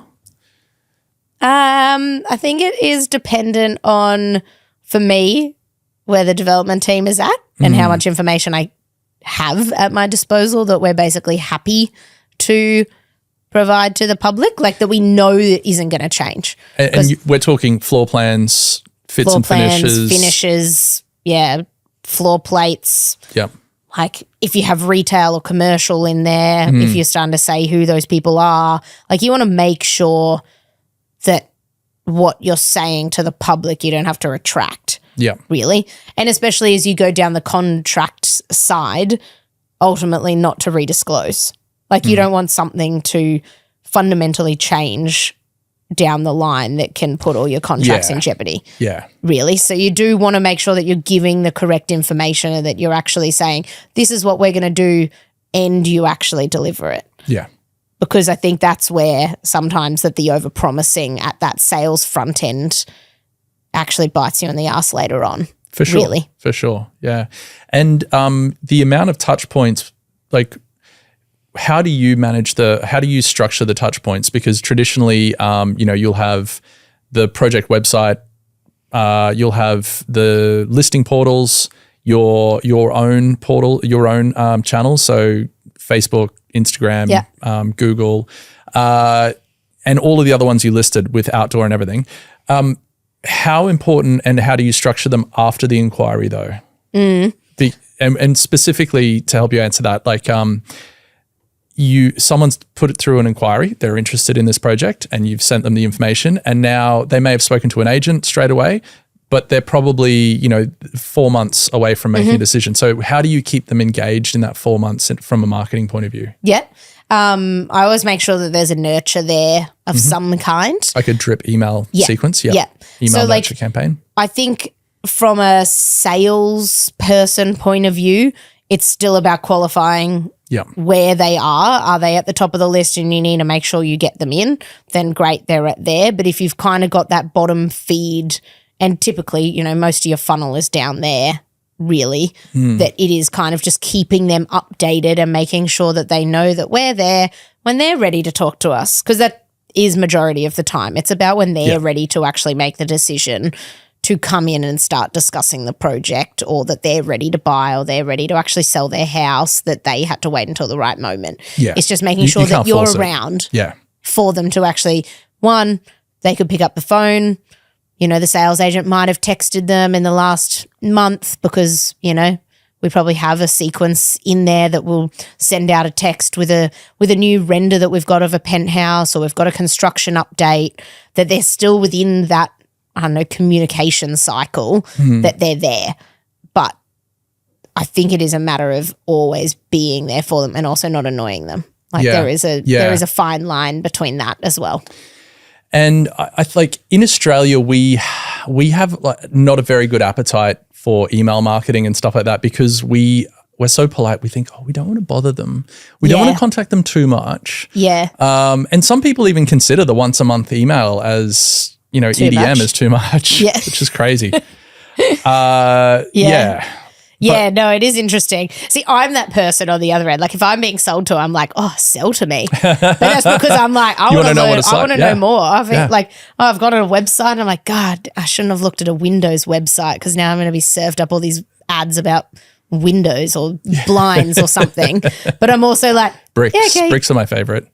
I think it is dependent on, for me, where the development team is at and how much information I have at my disposal that we're basically happy to provide to the public, like that we know that isn't going to change. And we're talking floor plans, fits and finishes. Floor plates. Yep. Like if you have retail or commercial in there, if you're starting to say who those people are, like you want to make sure that what you're saying to the public, you don't have to retract. Yeah. Really. And especially as you go down the contract side, ultimately not to redisclose. Like you don't want something to fundamentally change down the line that can put all your contracts in jeopardy. Yeah. Really. So you do want to make sure that you're giving the correct information and that you're actually saying, this is what we're going to do, and you actually deliver it. Yeah. Because I think that's where sometimes that the over-promising at that sales front end actually bites you in the ass later on. For sure. Really. For sure. Yeah. And the amount of touch points, like how do you structure the touch points? Because traditionally, you'll have the project website, you'll have the listing portals, your own portal, your own channels. So Facebook, Instagram, Google, and all of the other ones you listed with outdoor and everything. How important and how do you structure them after the inquiry though? And specifically to help you answer that, like someone's put it through an inquiry, they're interested in this project and you've sent them the information, and now they may have spoken to an agent straight away, but they're probably, 4 months away from making a decision. So how do you keep them engaged in that 4 months from a marketing point of view? Yeah. I always make sure that there's a nurture there of some kind. Like a drip email sequence? Yeah. Email nurture campaign? I think from a salesperson point of view, it's still about qualifying where they are. Are they at the top of the list and you need to make sure you get them in? Then great, they're at there. But if you've kind of got that bottom feed, and typically, most of your funnel is down there, really, that it is kind of just keeping them updated and making sure that they know that we're there when they're ready to talk to us, because that is majority of the time. It's about when they're ready to actually make the decision to come in and start discussing the project, or that they're ready to buy, or they're ready to actually sell their house, that they had to wait until the right moment. Yeah. It's just making sure that you're around for them to actually, one, they could pick up the phone. The sales agent might have texted them in the last month because, we probably have a sequence in there that will send out a text with a new render that we've got of a penthouse, or we've got a construction update, that they're still within that, communication cycle, that they're there. But I think it is a matter of always being there for them and also not annoying them. Like there is a fine line between that as well. And I like in Australia, we have like not a very good appetite for email marketing and stuff like that, because we're so polite. We think, we don't want to bother them. We don't want to contact them too much. Yeah. And some people even consider the once a month email as, EDM is too much, which is crazy. Yeah, no, it is interesting. See, I'm that person on the other end. Like if I'm being sold to, I'm like, sell to me. But that's because I'm like, I want to know more. I've got a website and I'm like, God, I shouldn't have looked at a Windows website, because now I'm going to be served up all these ads about windows or blinds or something. But I'm also like, bricks. Bricks are my favorite.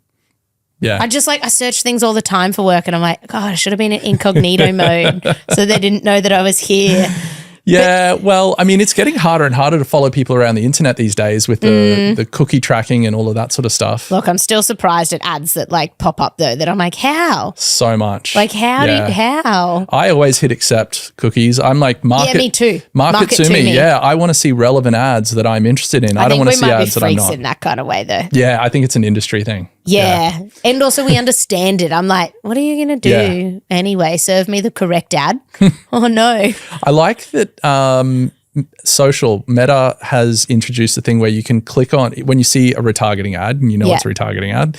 Yeah. I search things all the time for work, and I'm like, God, I should have been in incognito mode so they didn't know that I was here. Yeah, well, I mean, it's getting harder and harder to follow people around the internet these days with the cookie tracking and all of that sort of stuff. Look, I'm still surprised at ads that like pop up though, that I'm like, how? So much. Like how? I always hit accept cookies. I'm like, market. Yeah, me too. Market to me. Yeah, I want to see relevant ads that I'm interested in. I don't want to see ads that I'm not. We might be freaks in that kind of way though. Yeah, I think it's an industry thing. Yeah. And also we understand it. I'm like, what are you going to do anyway? Serve me the correct ad? Oh, no. I like that social Meta has introduced a thing where you can click on, when you see a retargeting ad, and it's a retargeting ad,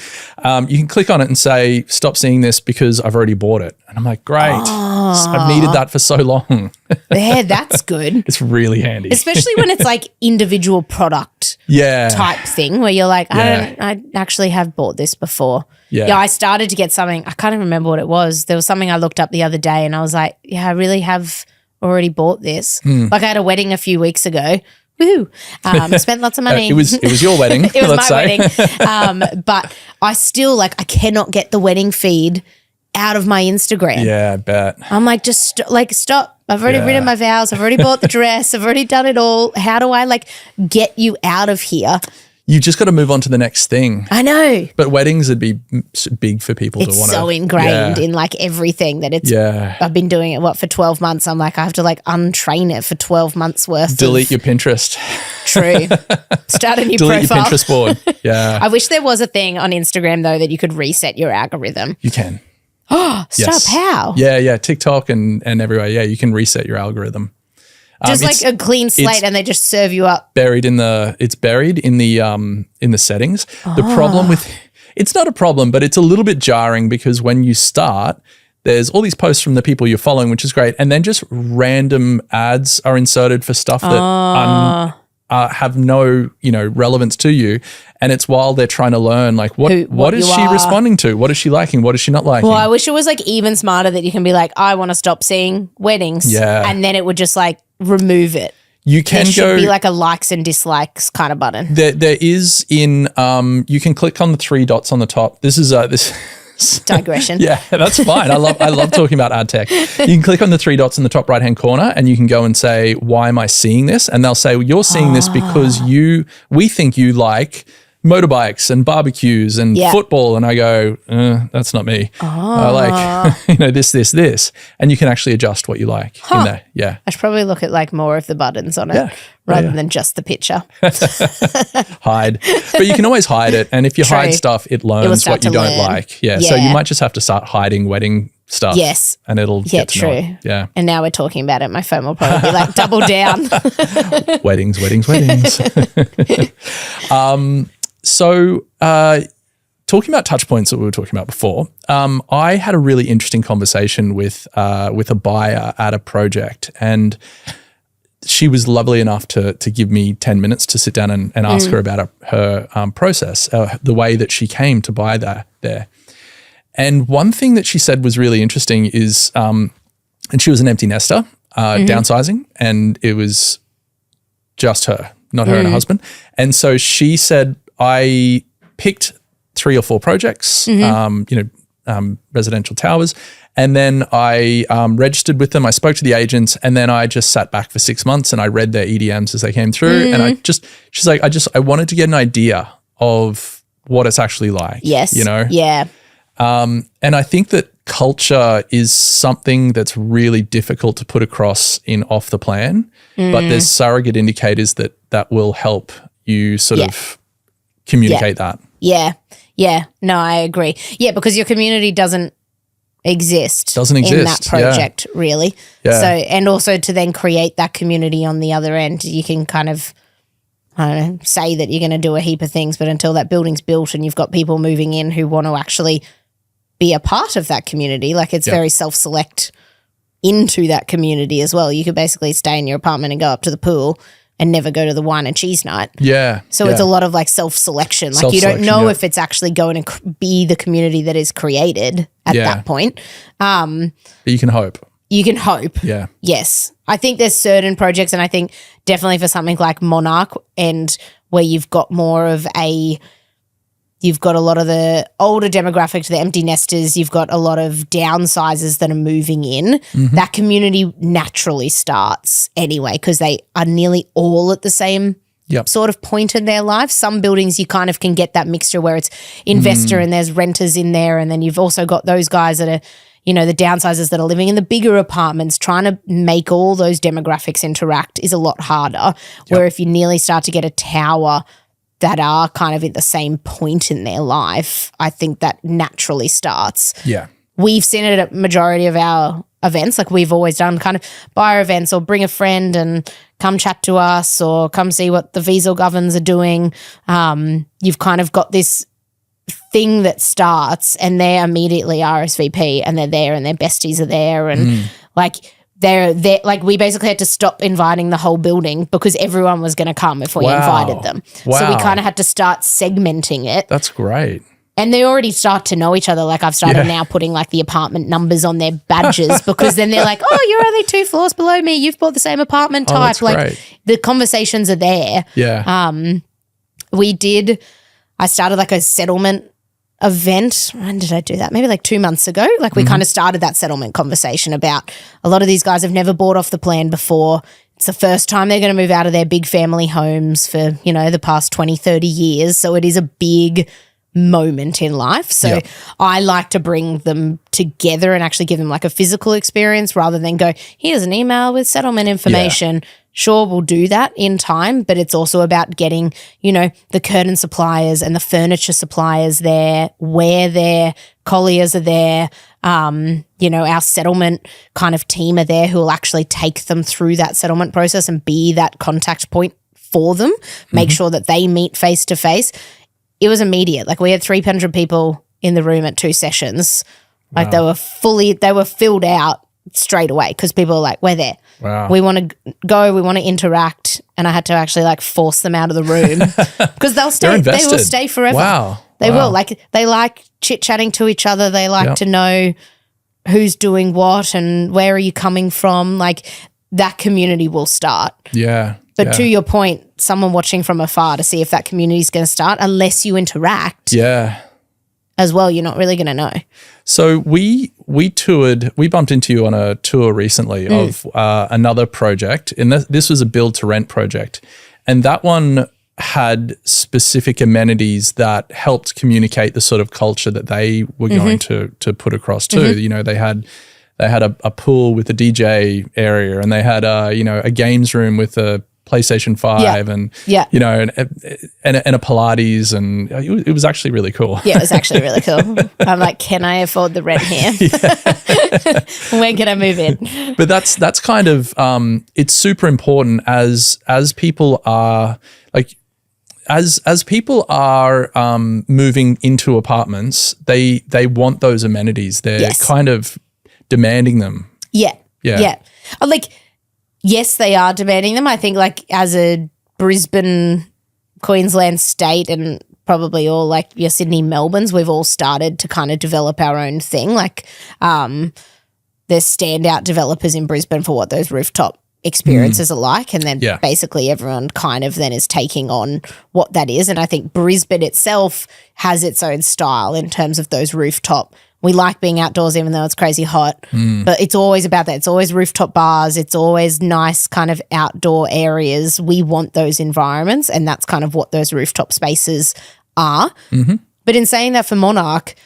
you can click on it and say, stop seeing this because I've already bought it. And I'm like, great. I've needed that for so long. Yeah, that's good. It's really handy. Especially when it's like individual product type thing where you're like, I actually have bought this before. Yeah, I started to get something. I can't even remember what it was. There was something I looked up the other day and I was like, I really have already bought this. Like I had a wedding a few weeks ago. Woohoo. Spent lots of money. It was your wedding. It was my wedding. But I still I cannot get the wedding feed out of my Instagram. Yeah, I bet. I'm like, just stop. I've already written my vows. I've already bought the dress. I've already done it all. How do I get you out of here? You just got to move on to the next thing. I know. But weddings would be big for people to want to. It's so ingrained in like everything that it's. Yeah. I've been doing it for 12 months. I'm like, I have to like untrain it for 12 months worth. Delete your Pinterest. True. Start a new Delete profile. your Pinterest board. Yeah. I wish there was a thing on Instagram though that you could reset your algorithm. You can. Oh, stop! Yes. How? Yeah. TikTok and everywhere. Yeah, you can reset your algorithm. Just like a clean slate, and they just serve you up. It's buried in the settings. The problem with it's not a problem, but it's a little bit jarring because when you start, there's all these posts from the people you're following, which is great, and then just random ads are inserted for stuff that have no relevance to you, and it's while they're trying to learn like what is she responding to, what is she liking, what is she not liking. Well, I wish it was like even smarter that you can be like, I want to stop seeing weddings, and then it would just like remove it. You can should be like a likes and dislikes kind of button. There is in you can click on the 3 dots on the top. This is digression. Yeah, that's fine. I love talking about ad tech. You can click on the 3 dots in the top right hand corner and you can go and say, why am I seeing this? And they'll say, well, you're seeing this because we think you like motorbikes and barbecues and football. And I go, that's not me. I like, this. And you can actually adjust what you like in there. Yeah. I should probably look at like more of the buttons on it rather than just the picture. Hide. But you can always hide it. And if you hide stuff, it learns what you don't like. Yeah. So you might just have to start hiding wedding stuff. Yes. And it'll get to know it. True. Yeah. And now we're talking about it. My phone will probably be like, double down. Weddings. So talking about touch points that we were talking about before, I had a really interesting conversation with a buyer at a project, and she was lovely enough to give me 10 minutes to sit down and ask her about her process, the way that she came to buy there. And one thing that she said was really interesting is, and she was an empty nester, downsizing, and it was just her, not her and her husband. And so she said, I picked 3 or 4 projects, residential towers, and then I registered with them. I spoke to the agents, and then I just sat back for 6 months and I read their EDMs as they came through. And she's like, I wanted to get an idea of what it's actually like. Yes. Yeah. And I think that culture is something that's really difficult to put across in off the plan, but there's surrogate indicators that will help you sort of communicate that. Yeah. No, I agree. Yeah, because your community doesn't exist in that project, really. Yeah. So, and also to then create that community on the other end, you can kind of, I don't know, say that you're going to do a heap of things, but until that building's built and you've got people moving in who want to actually be a part of that community, like it's very self-select into that community as well. You could basically stay in your apartment and go up to the pool and never go to the wine and cheese night. Yeah. So it's a lot of like self-selection. Like you don't know if it's actually going to be the community that is created at that point. But you can hope. You can hope. Yeah. Yes. I think there's certain projects, and I think definitely for something like Monarch, and where you've got more of you've got a lot of the older demographic, the empty nesters, you've got a lot of downsizers that are moving in. That community naturally starts anyway because they are nearly all at the same sort of point in their life. Some buildings you kind of can get that mixture where it's investor and there's renters in there, and then you've also got those guys that are, the downsizers that are living in the bigger apartments. Trying to make all those demographics interact is a lot harder, where if you nearly start to get a tower that are kind of at the same point in their life, I think that naturally starts. Yeah. We've seen it at majority of our events. Like we've always done kind of buyer events or bring a friend and come chat to us or come see what the Wiesel Govens are doing. You've kind of got this thing that starts and they immediately RSVP and they're there and their besties are there and like they're like we basically had to stop inviting the whole building because everyone was going to come if we invited them. So we kind of had to start segmenting it. That's great. And they already start to know each other. Like I've started now putting like the apartment numbers on their badges because then they're like, oh, you're only 2 floors below me. You've bought the same apartment type. That's like great. The conversations are there. Yeah. I started like a settlement event. When did I do that? Maybe like 2 months ago. Like we kind of started that settlement conversation about a lot of these guys have never bought off the plan before. It's the first time they're going to move out of their big family homes for, the past 20, 30 years. So it is a big moment in life. So I like to bring them together and actually give them like a physical experience rather than go, here's an email with settlement information. Sure, we'll do that in time, but it's also about getting, the curtain suppliers and the furniture suppliers there, where their colliers are there, our settlement kind of team are there who will actually take them through that settlement process and be that contact point for them, make sure that they meet face to face. It was immediate. Like we had 300 people in the room at 2 sessions. Like they were filled out straight away because people were like, we're there. Wow. We want to go, we want to interact. And I had to actually like force them out of the room because they'll stay. They will stay forever. Wow. They will. Like they like chit-chatting to each other. They like to know who's doing what and where are you coming from. Like that community will start. Yeah. But to your point, someone watching from afar to see if that community is going to start, unless you interact as well, you're not really going to know. So we bumped into you on a tour recently of another project, and this was a build to rent project. And that one had specific amenities that helped communicate the sort of culture that they were going to put across too. They had a pool with a DJ area, and they had a games room with a PlayStation 5 and a Pilates, and it was actually really cool. Yeah, it was actually really cool. I'm like, can I afford the rent here? When can I move in? But that's kind of it's super important as people are like as people are moving into apartments, they want those amenities. They're kind of demanding them. Yeah. Like, yes, they are demanding them. I think like as a Brisbane, Queensland state and probably all like your Sydney, Melbournes, we've all started to kind of develop our own thing. Like there's standout developers in Brisbane for what those rooftop experiences are like, and then basically everyone kind of then is taking on what that is. And I think Brisbane itself has its own style in terms of those rooftop. We like being outdoors even though it's crazy hot, but it's always about that. It's always rooftop bars. It's always nice kind of outdoor areas. We want those environments, and that's kind of what those rooftop spaces are. But in saying that, for Monarch,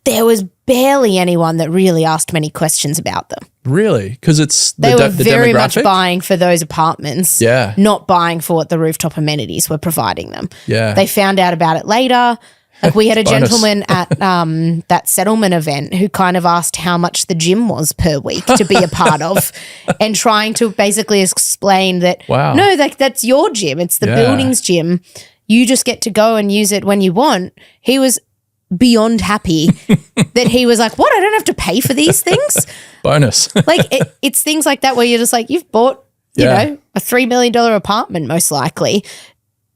there was barely anyone that really asked many questions about them. Really? Because it's they were very much buying for those apartments, not buying for what the rooftop amenities were providing them. They found out about it later. Like we had a gentleman at that settlement event who kind of asked how much the gym was per week to be a part of, and trying to basically explain that, no, like that's your gym. It's the building's gym. You just get to go and use it when you want. He was beyond happy that he was like, what? I don't have to pay for these things? Bonus. Like it's things like that where you're just like, you've bought, you know, a $3 million apartment most likely,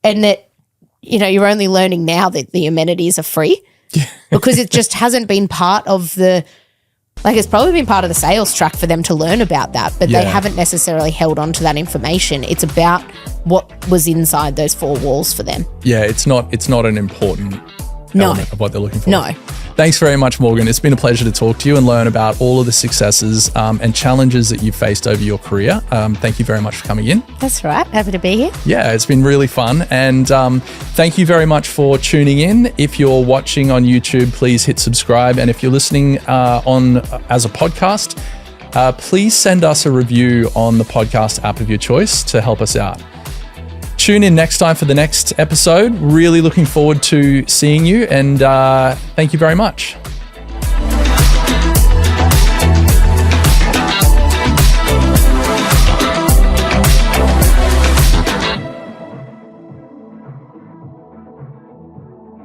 and that, you know, you're only learning now that the amenities are free because it just hasn't been part of the, like it's probably been part of the sales track for them to learn about that, but they haven't necessarily held on to that information. It's about what was inside those 4 walls for them. Yeah, it's not an important element of what they're looking for. No. Thanks very much, Morgan. It's been a pleasure to talk to you and learn about all of the successes and challenges that you've faced over your career. Thank you very much for coming in. That's right. Happy to be here. Yeah, it's been really fun. And thank you very much for tuning in. If you're watching on YouTube, please hit subscribe. And if you're listening as a podcast, please send us a review on the podcast app of your choice to help us out. Tune in next time for the next episode. Really looking forward to seeing you, and thank you very much.